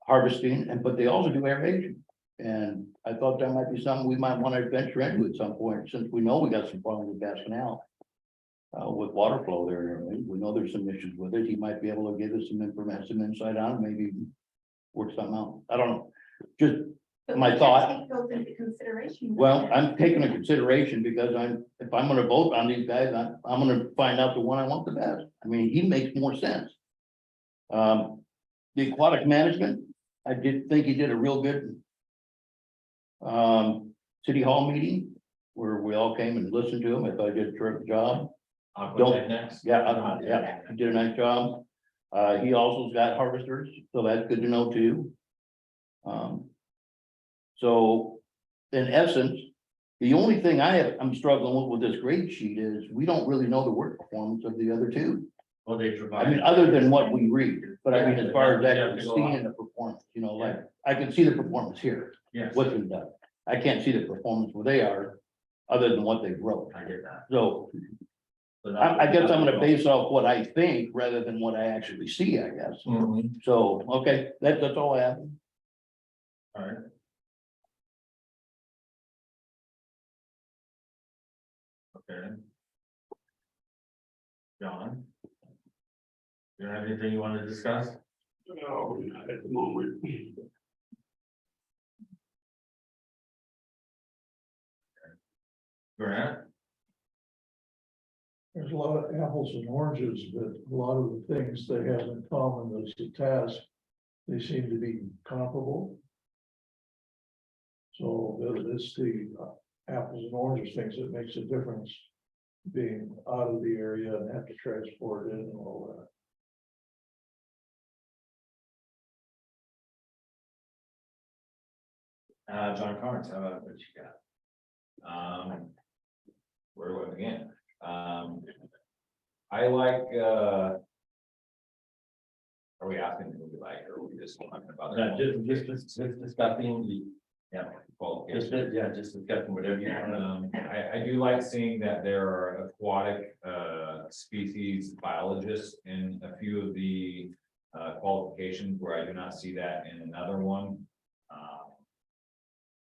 harvesting, but they also do aeration. And I thought that might be something we might want to venture into at some point, since we know we got some problems with Bass Canal. With water flow there, we know there's some issues with it. He might be able to give us some information, some insight on it, maybe work something out. I don't know. Just But my we thought. can't take those into consideration. Well, I'm taking into consideration because if I'm gonna vote on these guys, I'm gonna find out the one I want the best. I mean, he makes more sense. The aquatic management, I did think he did a real good city hall meeting where we all came and listened to him. I thought he did a terrific job. Aquatech next. Yeah, he did a nice job. He also's got harvesters, so that's good to know too. So in essence, the only thing I'm struggling with this grade sheet is we don't really know the work performance of the other two. Well, they I mean, provide. other than what we read, but I mean, as far as Yeah, actually to go seeing on. the performance, like, I can see the performance here, Yes, what's been done. I can't see the performance where they are, other than what they wrote. I get that. So So that's- I guess I'm gonna base off what I think rather than what I actually see, I guess. Mhm. So, okay, that's all I have. All right. Okay. John? You have anything you want to discuss? No, not at the moment. Grant? There's a lot of apples and oranges, but a lot of the things they have in common as a task, they seem to be comparable. So it's the apples and oranges things that makes a difference, being out of the area and have to transport in and all that. John Carnes, how about what you got? Where do I begin? I like, are we asking who we like, or are we just talking about? No, just discussing the, yeah, Qualifications. just discussing whatever you want. I do like seeing that there are aquatic species biologists in a few of the qualifications where I do not see that in another one.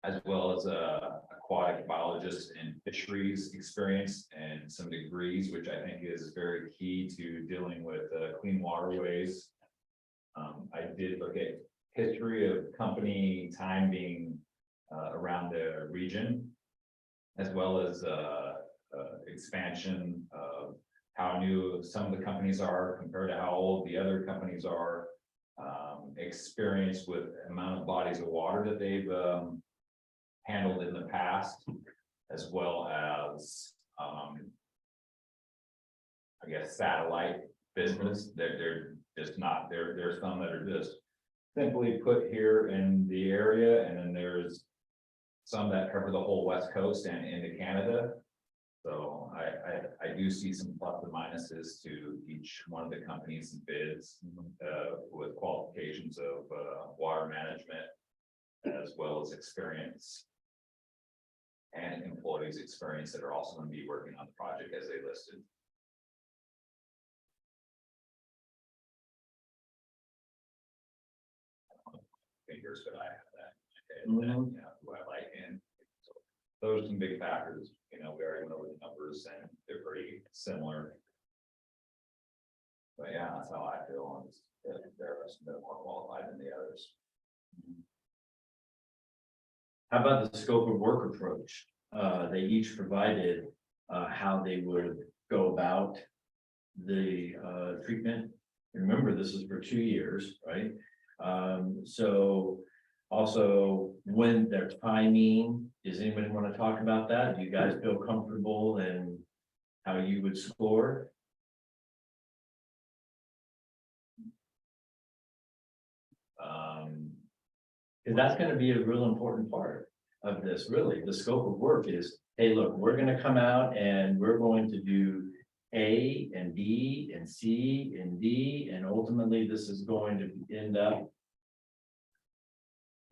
As well as aquatic biologist and fisheries experience and some degrees, which I think is very key to dealing with clean waterways. I did look at history of company time being around the region, as well as expansion of how new some of the companies are compared to how old the other companies are, experience with amount of bodies of water that they've handled in the past, as well as I guess satellite business. They're just not, there's some that are just simply put here in the area, and then there's some that cover the whole West Coast and into Canada. So I do see some plus and minuses to each one of the companies and bids with qualifications of water management, as well as experience and employees' experience that are also going to be working on the project as they listed. Fingers, but I have that. And then, who I like, and so those are some big factors. We already went over the numbers and they're pretty similar. But yeah, that's how I feel on this. There are some that are more qualified than the others. how about the scope of work approach? They each provided, how they would go about the, treatment. Remember, this is for 2 years, right? So also when their timing, does anybody want to talk about that? Do you guys feel comfortable in how you would score? Because that's gonna be a real important part of this, really. The scope of work is, hey, look, we're gonna come out and we're going to do A and B and C and D, and ultimately this is going to end up,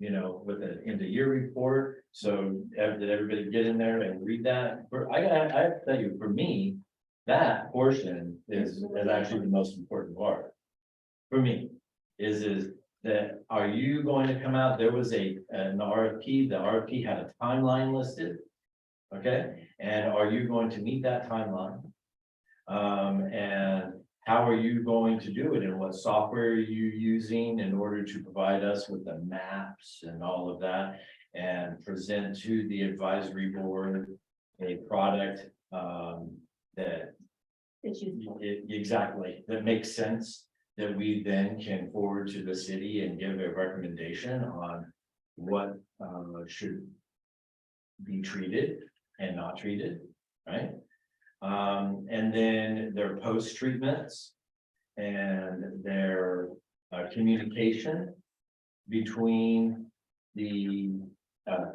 you know, with an end of year report. So did everybody get in there and read that? I have to tell you, for me, that portion is actually the most important part. For me, is that, are you going to come out? There was an RFP, the RFP had a timeline listed. Okay, and are you going to meet that timeline? And how are you going to do it, and what software are you using in order to provide us with the maps and all of that? And present to the advisory board a product that exactly, that makes sense, that we then can forward to the city and give a recommendation on what should be treated and not treated, right? And then their post treatments and their communication between the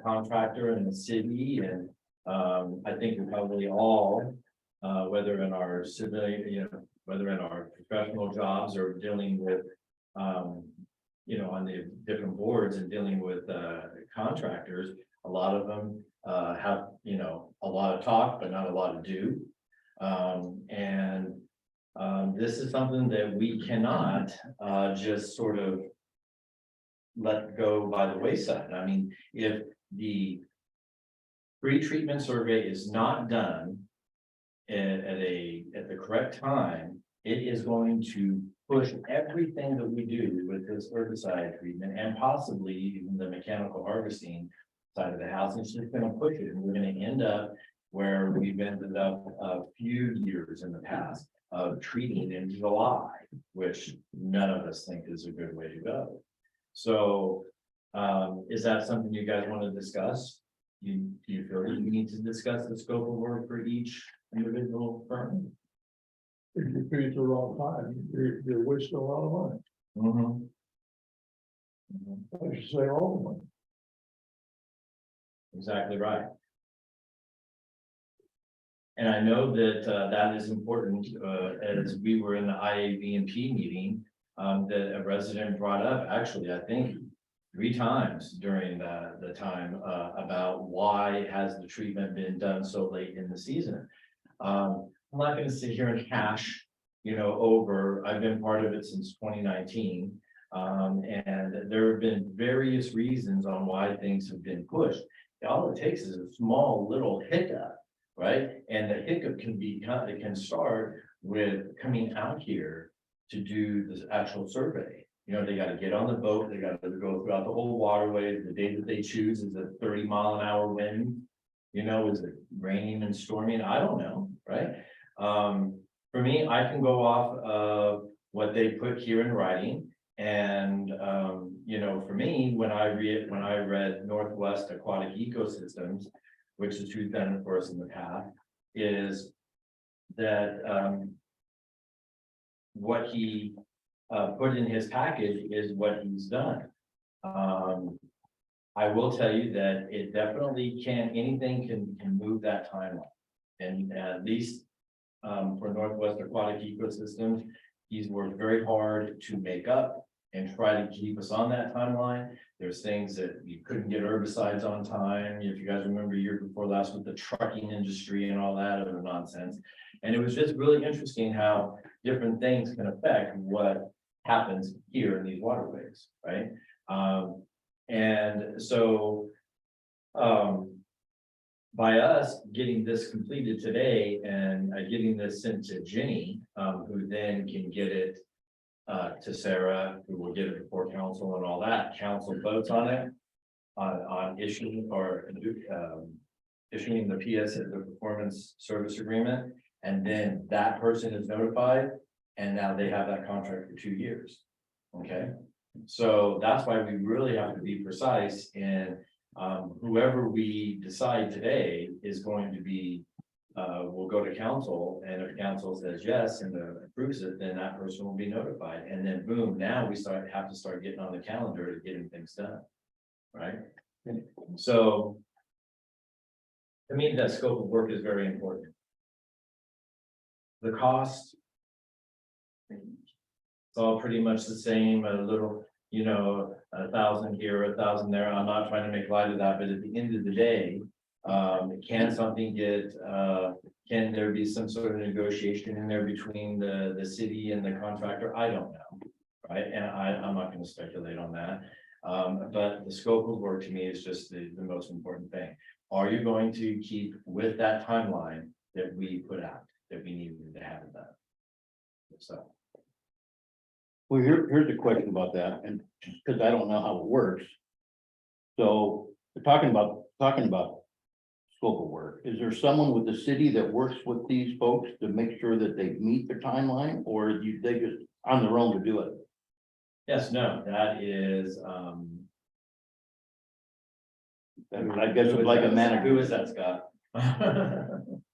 contractor and the city. And I think we probably all, whether in our civilian, you know, whether in our professional jobs or dealing with, you know, on the different boards and dealing with contractors, a lot of them have, you know, a lot of talk, but not a lot of do. This is something that we cannot just sort of let go by the wayside. I mean, if the pre-treatment survey is not done at the correct time, it is going to push everything that we do with this herbicide treatment and possibly even the mechanical harvesting side of the house. It's just gonna push it, and we're gonna end up where we've ended up a few years in the past of treating in July, which none of us think is a good way to go. So, is that something you guys want to discuss? Do you feel that you need to discuss the scope of work for each individual firm? If you pay it the wrong time, you're wasting a lot of money. I should say all the money. Exactly right. And I know that that is important, as we were in the IAVMP meeting, that a resident brought up, actually, I think 3 times during the time, about why has the treatment been done so late in the season. I'm not gonna sit here and hash, you know, over, I've been part of it since 2019. And there have been various reasons on why things have been pushed. All it takes is a small little hiccup, right? And the hiccup can be, it can start with coming out here to do this actual survey. You know, they gotta get on the boat, they gotta go throughout the whole waterway. The day that they choose is a 30-mile-an-hour wind. You know, is it raining and storming? I don't know, right? For me, I can go off of what they put here in writing. And, you know, for me, when I read Northwest Aquatic Ecosystems, which is who's done it for us in the past, is that what he put in his package is what he's done. I will tell you that it definitely anything can move that timeline. And at least for Northwest Aquatic Ecosystems, he's worked very hard to make up and try to keep us on that timeline. There's things that you couldn't get herbicides on time. If you guys remember year before last with the trucking industry and all that other nonsense. And it was just really interesting how different things can affect what happens here in these waterways, right? And so by us getting this completed today and getting this sent to Jenny, who then can get it to Sarah, who will get it before council and all that, council votes on it. on issuing or, issuing the PS, the performance service agreement. And then that person is notified, and now they have that contract for 2 years. Okay, so that's why we really have to be precise in, whoever we decide today is going to be, will go to council, and if council says yes and approves it, then that person will be notified, and then boom, now we have to start getting on the calendar to getting things done. Right? So. To me, that scope of work is very important. The cost. It's all pretty much the same, a little, 1,000 here, 1,000 there. I'm not trying to make light of that, but at the end of the day. Can something get, can there be some sort of negotiation in there between the city and the contractor? I don't know. Right, and I'm not gonna speculate on that. But the scope of work to me is just the most important thing. Are you going to keep with that timeline that we put out, that we needed to have it done? So. Well, here's a question about that, and because I don't know how it works. So, we're talking about scope of work. Is there someone with the city that works with these folks to make sure that they meet their timeline, or they just on their own to do it? Yes, no, that is, I guess it's like a manager. Who is that, Scott?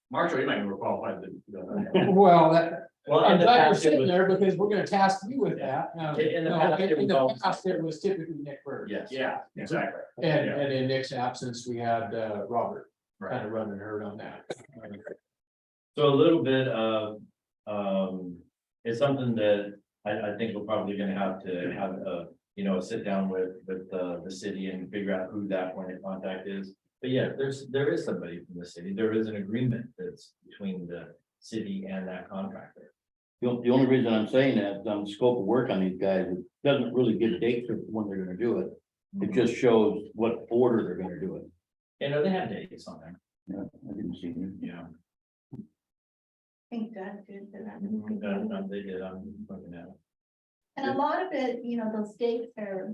Marshall, you might be more qualified than. Well, that, Well, I'm in the glad you're past, it sitting was, there because we're gonna task you with that. In the No, past, it in was the always- past, it was typically Nick Bird. yes. Yeah, exactly. And in Nick's absence, we had Robert Right. kind of running herd on that. So a little bit of, it's something that I think we're probably gonna have to have a sit down with the city and figure out who that point of contact is. But yeah, there is somebody from the city, there is an agreement that's between the city and that contractor. The only reason I'm saying that, the scope of work on these guys, it doesn't really give dates of when they're gonna do it. It just shows what order they're gonna do it. They have dates on there, Yeah, I didn't see them. yeah. I think Doug did for that. They did, I'm looking at it. And a lot of it, those dates are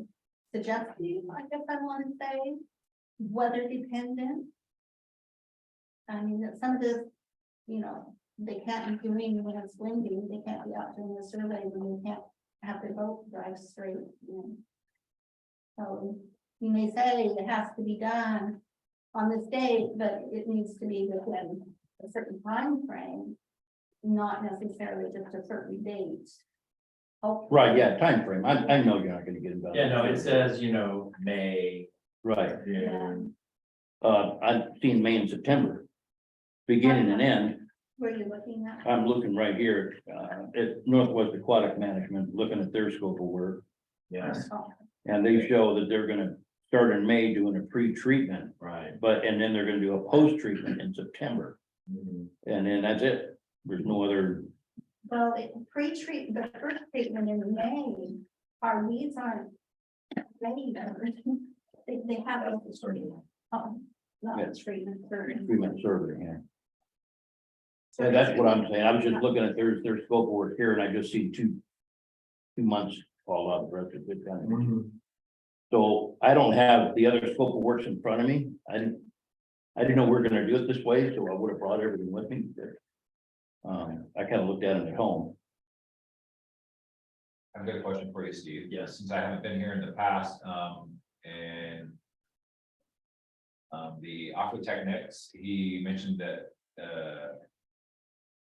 suggestive, I guess I want to say, weather dependent. I mean, that some of this, they can't be doing when it's windy, they can't be out doing the survey when they can't have their boat drive straight. So you may say it has to be done on this date, but it needs to be within a certain time frame, not necessarily just a certain date. Right, yeah, time frame. I know you're not gonna get it done. Yeah, no, it says, May, Right, June. I've seen May and September. Beginning and end. Where you're looking at. I'm looking right here, at Northwest Aquatic Management, looking at their scope of work. Yes, And they show that they're gonna start in May doing a pre-treatment, right. and then they're gonna do a post-treatment in September. Mhm. And then that's it. There's no other, Well, pre-treat, the first treatment in May, our weeds aren't ready. They have a. Yeah. Not treatment. treatment survey, yeah. Yeah, that's what I'm saying. I was just looking at their scope of work here, and I just see two months fall out, the rest of it kind of. Mhm. So I don't have the other scope of works in front of me. I didn't know we were gonna do it this way, so I would have brought everything with me. I kind of looked at it at home. I've got a question for you, Steve. Yes. Since I haven't been here in the past, and the aquatechnics, he mentioned that,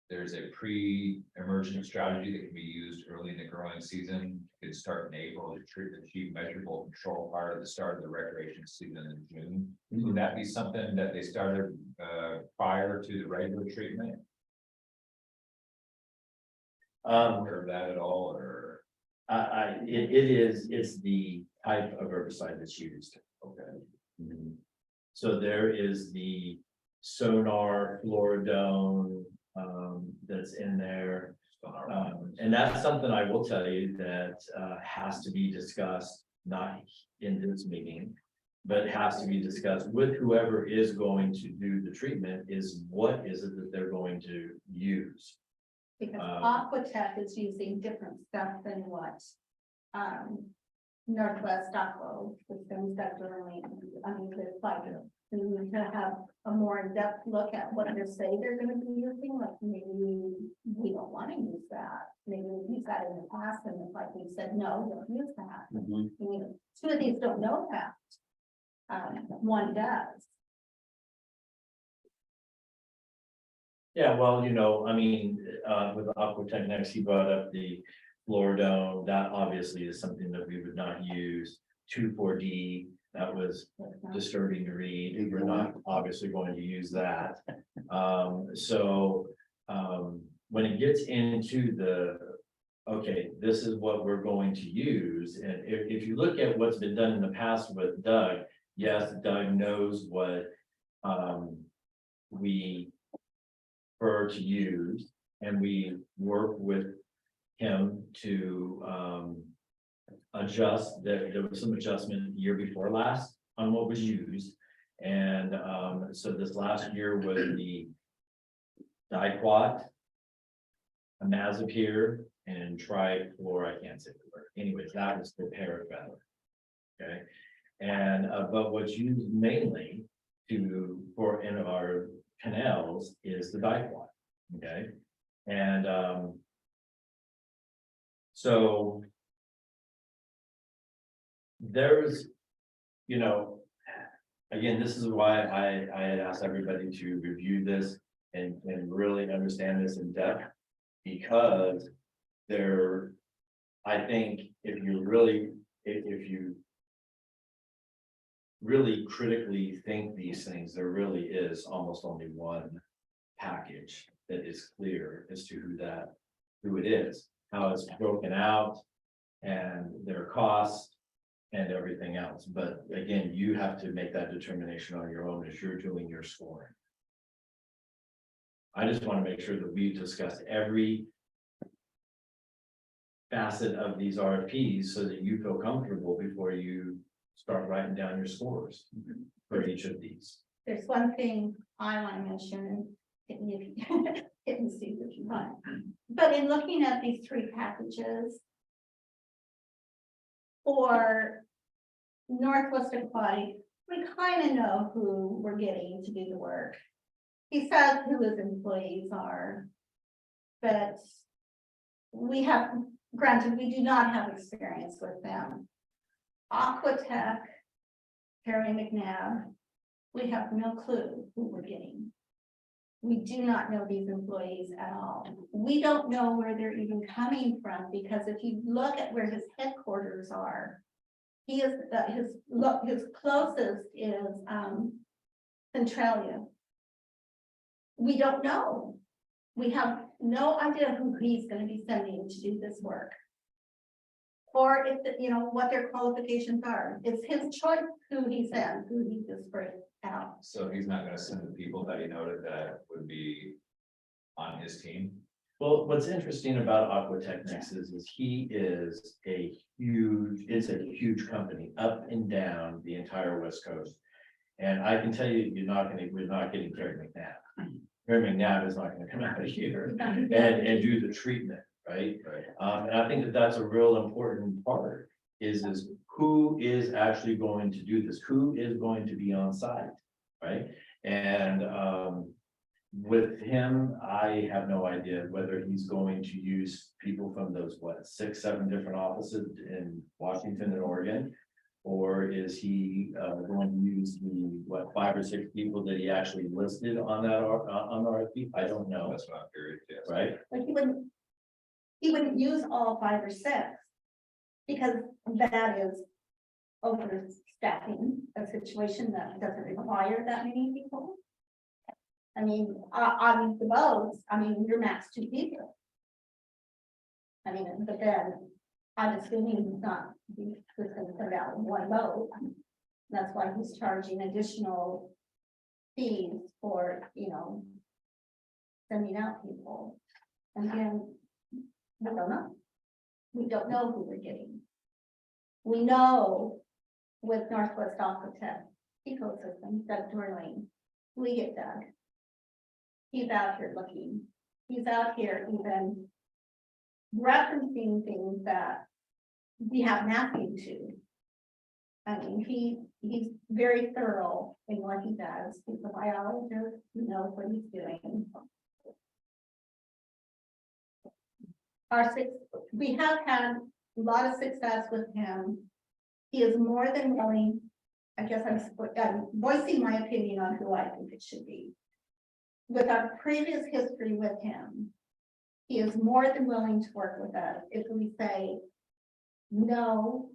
there's a pre-emergent strategy that can be used early in the growing season. It could start in April to achieve measurable control prior to the start of the recreation season in June. Would that be something that they started, prior to the regular treatment? Or that at all, or? It's the type of herbicide that's used. Okay. Mhm. So there is the sonar fluoridone, that's in there. And that's something I will tell you that, has to be discussed, not in this meeting. But has to be discussed with whoever is going to do the treatment, is what is it that they're going to use? Because Aquatech is using different stuff than what Northwest Aqua Systems that Durley, I mean, it's like, to have a more in-depth look at what they say they're gonna be using, like maybe we don't wanna use that. Maybe we've used that in the past, and it's like we said, no, don't use that. Mhm. I mean, two of these don't know that. One does. Yeah, well, I mean, with Aquatech next, he brought up the floor dome. That obviously is something that we would not use. 2,4-D, that was disturbing to read. We're not obviously going to use that. When it gets into okay, this is what we're going to use, and if you look at what's been done in the past with Doug, yes, Doug knows what we prefer to use, and we work with him to adjust. There was some adjustment year before last on what was used. And so this last year was the diquat, imazapyr, and trichlor, I can't say the word. Anyways, that was the paraffin. Okay, and but what's used mainly for in our canals is the diquat. Okay, and so there's, again, this is why I had asked everybody to review this and really understand this in depth, because I think if you really critically think these things, there really is almost only one package that is clear as to who it is, how it's broken out, and their cost and everything else. But again, you have to make that determination on your own as you're doing your scoring. I just want to make sure that we discuss every facet of these RFPs so that you feel comfortable before you start writing down your scores for each of these. There's one thing I want to mention, and hit me see if you want. But in looking at these three packages for Northwest Aquatic, we kind of know who we're getting to do the work. He says who his employees are, but we have, granted, we do not have experience with them. Aquatech, Perry McNabb, we have no clue who we're getting. We do not know these employees at all. We don't know where they're even coming from, because if you look at where his headquarters are, he is his closest is Centralia. We don't know. We have no idea who he's going to be sending to do this work, or if what their qualifications are. It's his choice who he sends, who he just brings out. So he's not gonna send the people that he noted that would be on his team. Well, what's interesting about Aquatech Next is he is it's a huge company up and down the entire West Coast. And I can tell you, we're not getting Terry McNabb. Terry McNabb is not gonna come out of here and do the treatment, right? And I think that that's a real important part is who is actually going to do this? Who is going to be on site, right? And with him, I have no idea whether he's going to use people from those, 6, 7 different offices in Washington and Oregon, or is he going to use the 5 or 6 people that he actually listed on that on the RFP? I don't know. That's what I'm curious, yes. Right? But he wouldn't use all 5 or 6, because that is overstaffing a situation that doesn't require that many people. I mean, on the boats, you're max 2 people. But then I'm assuming he's going to put out one boat. That's why he's charging additional fees for, sending out people. And again, we don't know. We don't know who we're getting. We know with Northwest Aquatech Ecosystem, Doug Dorling, we get Doug. He's out here looking. He's out here even referencing things that we have nothing to. I mean, he's very thorough in what he does. He's a biologist, he knows what he's doing. We have had a lot of success with him. He is more than willing, I guess I'm voicing my opinion on who I think it should be. With our previous history with him, he is more than willing to work with us if we say, no,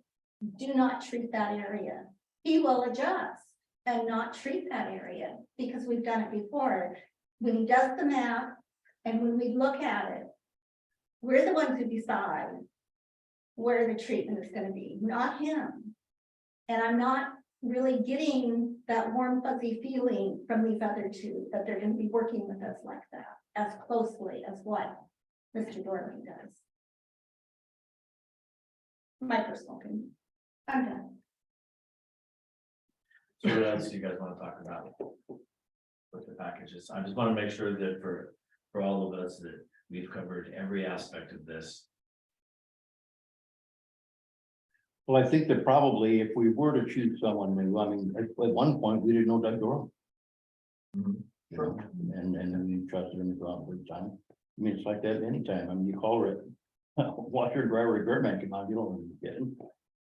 do not treat that area. He will adjust and not treat that area because we've done it before. When he does the map and when we look at it, we're the ones who decide where the treatment is going to be, not him. And I'm not really getting that warm fuzzy feeling from these other two that they're going to be working with us like that as closely as what Mr. Dorling does. My personal opinion. I'm done. So what else do you guys want to talk about? With the packages, I just want to make sure that for all of us that we've covered every aspect of this. Well, I think that probably if we were to choose someone new, I mean, at one point, we didn't know Doug Dorling. Mhm. You know, and then we trusted him to go out for the time. I mean, it's like that anytime. I mean, you call it, washer, dryer, repair man, come on, you don't know who you're getting.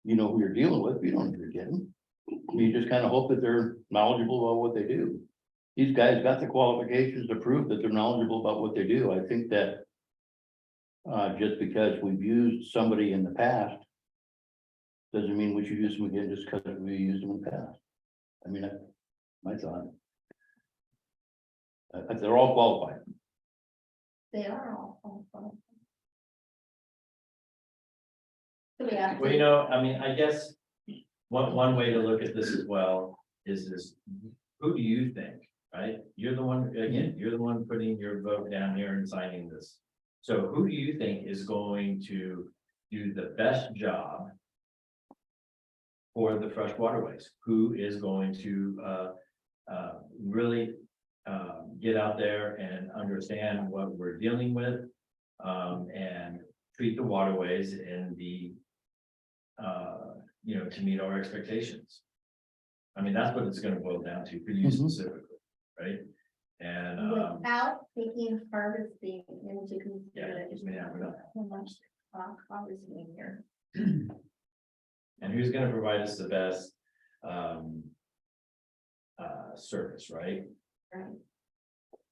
You know who you're dealing with, you don't know who you're getting. You just kind of hope that they're knowledgeable about what they do. These guys got the qualifications to prove that they're knowledgeable about what they do. I think that just because we've used somebody in the past doesn't mean we should use them again just because we used them in the past. I mean, that's my thought. They're all qualified. They are all. So we have Well, to- you know, I mean, I guess one way to look at this as well is who do you think, right? You're the one, again, you're the one putting your vote down here and signing this. So who do you think is going to do the best job for the fresh waterways? Who is going to really get out there and understand what we're dealing with and treat the waterways in the to meet our expectations. I mean, that's what it's gonna boil down to for you specifically, right? And without taking harvesting into yeah, we're not. consideration. How much harvesting here? And who's gonna provide us the best service, right? Right.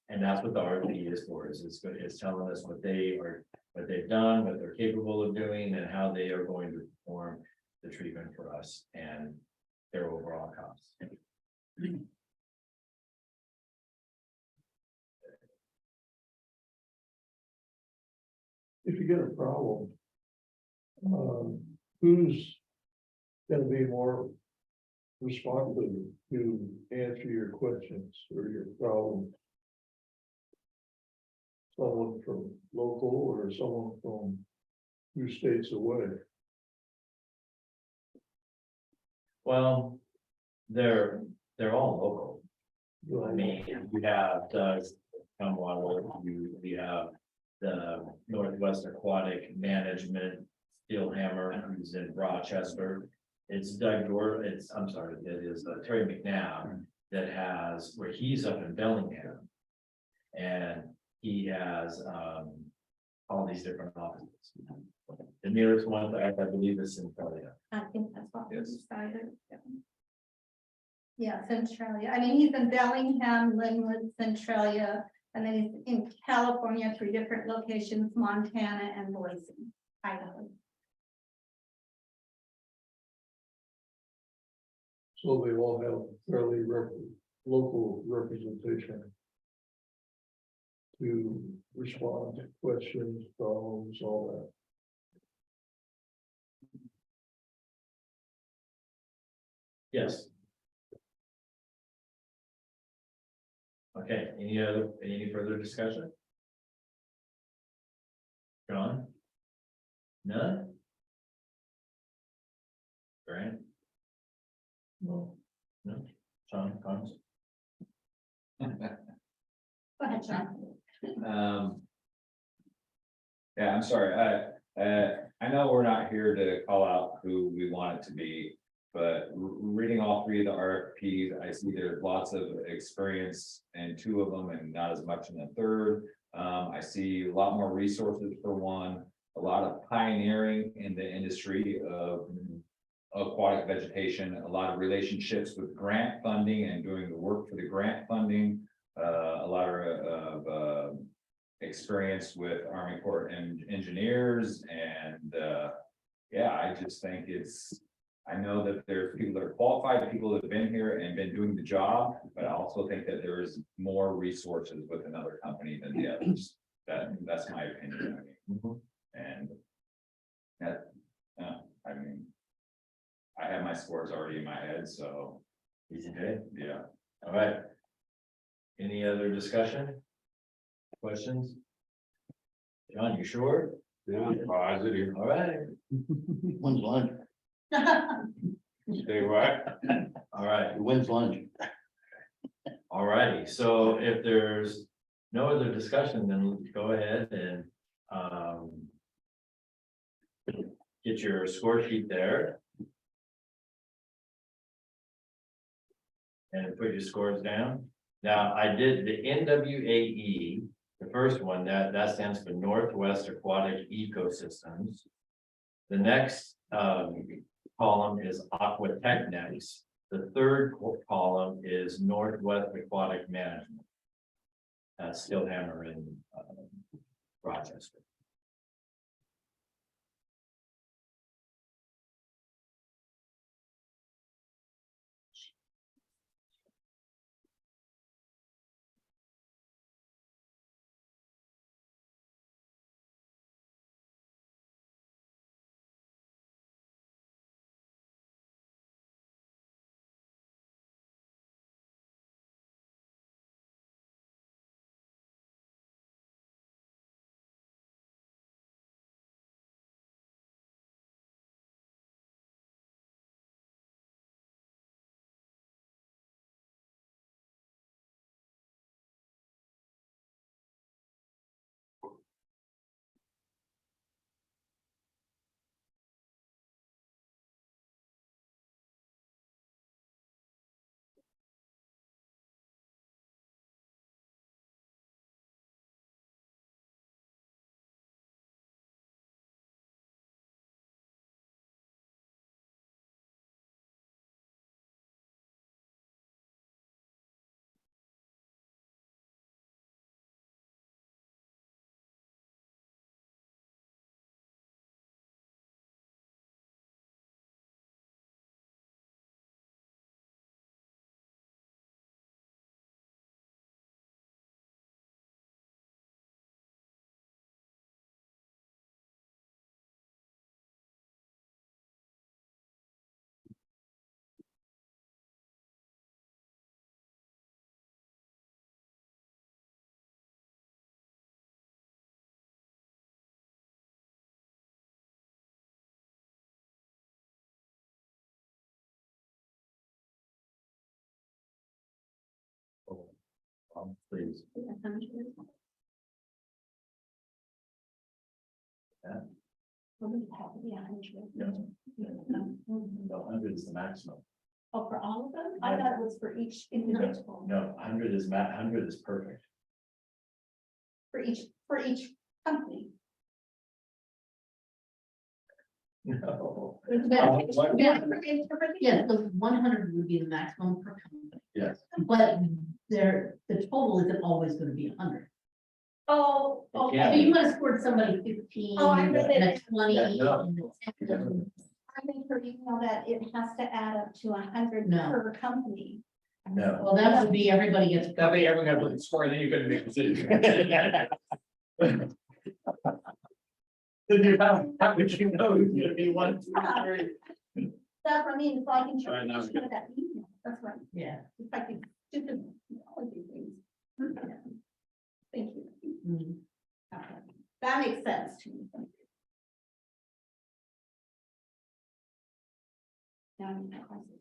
And that's what the RFP is for, it's telling us what they've done, what they're capable of doing, and how they are going to perform the treatment for us and their overall costs. If you get a problem, who's gonna be more responsive to answer your questions or your problems? Someone from local or someone from 2 states away? Well, they're all local. I mean, we have we have the Northwest Aquatic Management Steelhammer, who's in Rochester. It's Doug Dor, it is Terry McNabb that has, where he's up in Bellingham. And he has all these different offices. The nearest one, I believe, is Centralia. I think that's what we Yes. decided. Yeah, Centralia. I mean, he's in Bellingham, Linwood, Centralia, and then he's in California, 3 different locations, Montana and Boise, Idaho. So they all have fairly local representation to respond to questions, problems, all that. Yes. Okay, any further discussion? John? None? Grant? No. No? Sean, comments? Go ahead, John. Yeah, I'm sorry, I know we're not here to call out who we want it to be, but reading all three of the RFPs, I see there's lots of experience in two of them and not as much in the third. I see a lot more resources for one, a lot of pioneering in the industry of aquatic vegetation, a lot of relationships with grant funding and doing the work for the grant funding. A lot of experience with Army Corps and engineers and yeah, I just think I know that there's people that are qualified, people that have been here and been doing the job, but I also think that there is more resources with another company than the others. That's my opinion. And that, I mean, I have my scores already in my head, so. Easy day. Yeah. All right. Any other discussion? Questions? John, you sure? Yeah, positive. All right. When's lunch? Stay right. All right. When's lunch? All righty. So if there's no other discussion, then go ahead and get your score sheet there. And put your scores down. Now, I did the NWAE, the first one, that stands for Northwest Aquatic Ecosystems. The next column is Aquatechnics. The third column is Northwest Aquatic Management. That's Stillhammer in Rochester. Please. No, 100 is the maximum. Oh, for all of them? I thought it was for each individual, No, 100 is 100 is perfect. for each company. No. Yeah, the 100 would be the maximum per company, Yes. but the total isn't always gonna be 100. Oh, It okay. can't So you might have scored somebody 15, Oh, I and read a it. 20. Yeah, no. and a 10. I think her email that it has to add up to 100 No. per company. No. Well, that would be everybody gets. That'd be everyone got to score, then you couldn't make a decision. Then you have, how would you know who's gonna be 1, 2, 3? That's what I mean, it's like All right, now we interpretation of that email, that's right. Yeah. It's like these stupid technology things. Yeah. Thank you. Mhm. Okay. That makes sense to me. Now I need my glasses.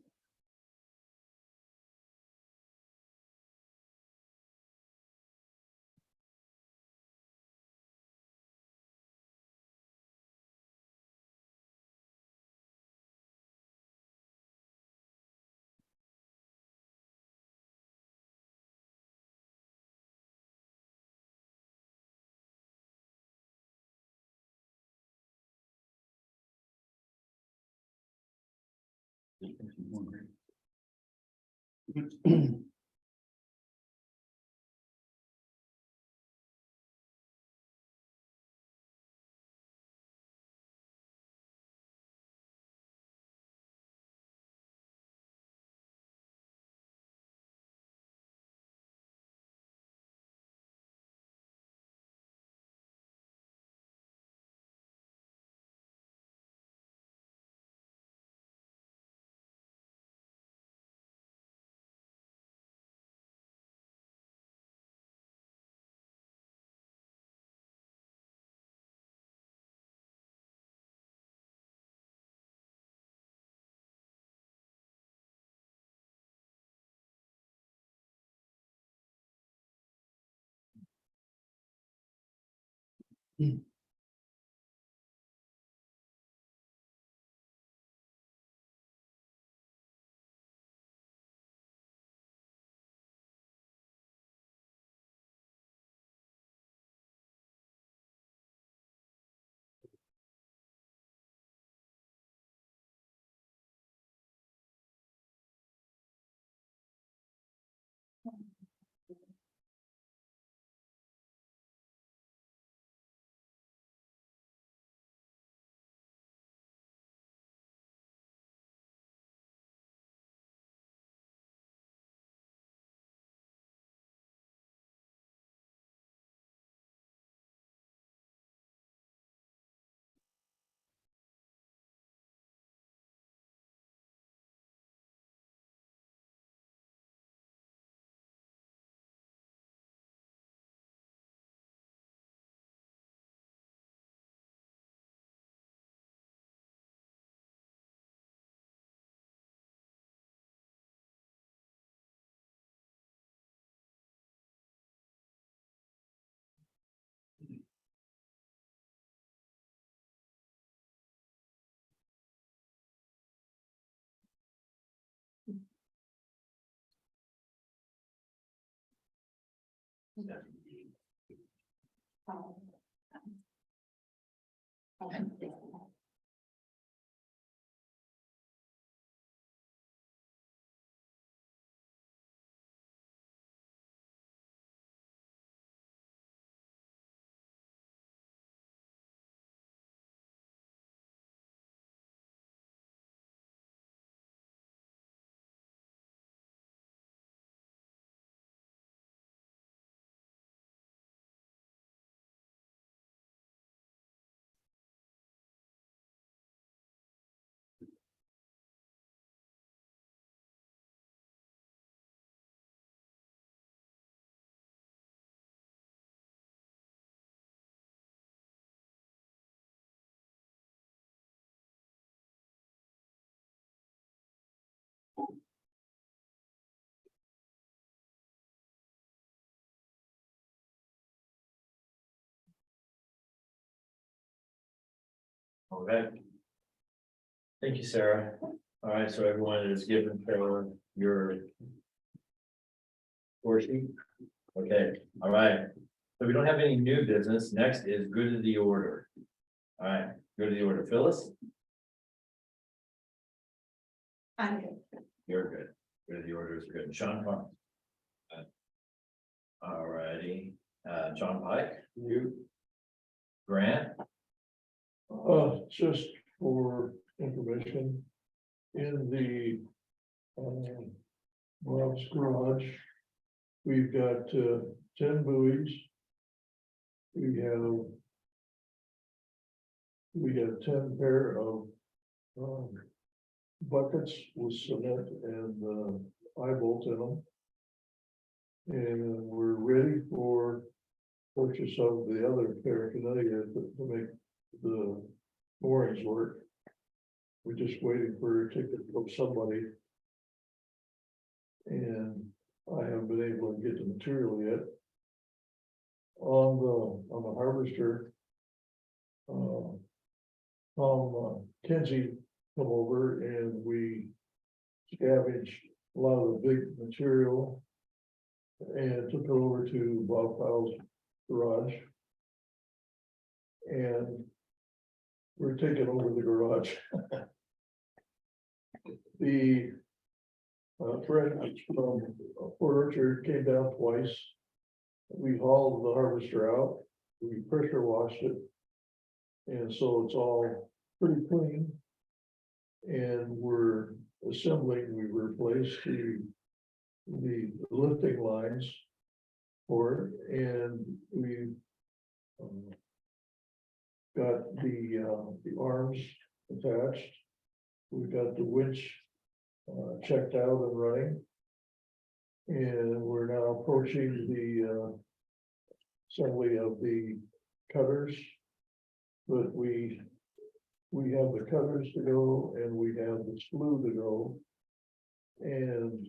Okay. Thank you, Sarah. All right, so everyone is given for your score sheet. Okay, all right. So we don't have any new business. Next is good of the order. All right, good of the order. Phyllis, I'm good. you're good. Good of the order is good. Sean Funk. All righty, John Pike, You, Grant, just for information, in the, Rob's garage, we've got, 10 buoys. We got 10 pair of, buckets with cement and, eye bolts in them. And we're ready for purchase of the other paraphernalia to make the moorings work. We're just waiting for a ticket from somebody. And I haven't been able to get the material yet. On the harvester. Kenzie come over and we scavenged a lot of the big material. And took it over to Bob Powell's garage. And we're taking over the garage. The friend from Port Orchard came down twice. We hauled the harvester out, we pressure washed it. And so it's all pretty clean. And we're assembling, we replaced the lifting lines for it, and we got the arms attached. We got the winch checked out and running. And we're now approaching the assembly of the cutters. But we have the cutters to go and we have the spool to go. And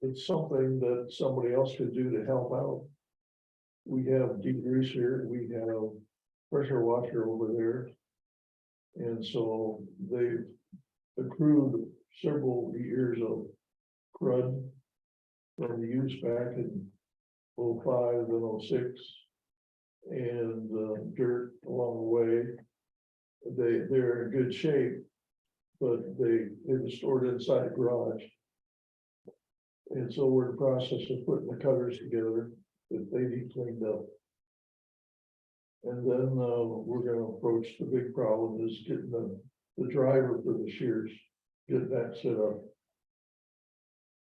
it's something that somebody else could do to help out. We have degreaser, we have pressure washer over there. And so they've accrued several years of crud from the use back in 05 and 06. And dirt along the way. They're in good shape, but they were stored inside a garage. And so we're in the process of putting the cutters together that they need cleaned up. And then we're gonna approach the big problem is getting the driver for the shears, get that set up.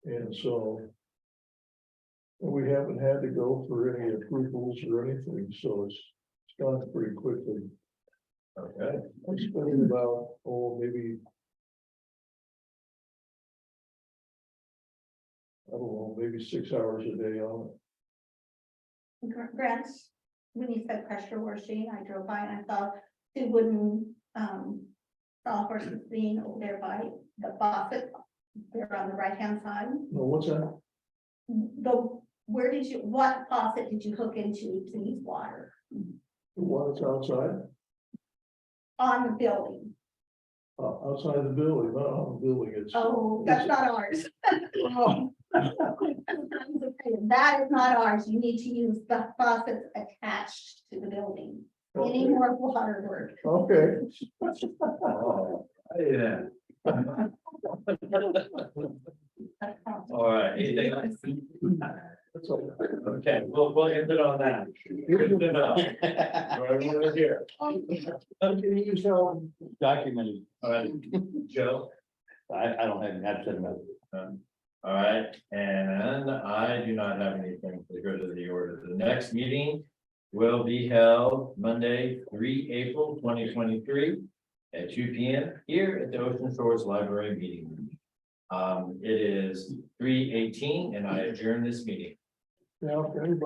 And so we haven't had to go for any approvals or anything, so it's gone pretty quickly. Okay. I'm spending about, maybe. I don't know, maybe 6 hours a day on Grant, when you said pressure washing, I drove by and I saw two wooden, saw horses being over there by the faucet. They're on the right-hand side. it. No, what's that? What faucet did you hook into to use water? The one that's outside, On the building? outside the building, not on the building, it's. Oh, that's not ours. That is not ours. You need to use the faucets attached to the building. Any Okay. more water work? Okay. Oh, yeah. All right, anything else? That's all. Okay, we'll end it on that. Good enough. Everyone is here. Can you use how? Documented. All right, Joe. I don't have, I've said enough. All right, and I do not have anything to go to the order. The next meeting will be held Monday, 3 April 2023 at 2 p.m. here at the Ocean Shores Library meeting room. It is 3:18 and I adjourn this meeting. Yeah, anybody.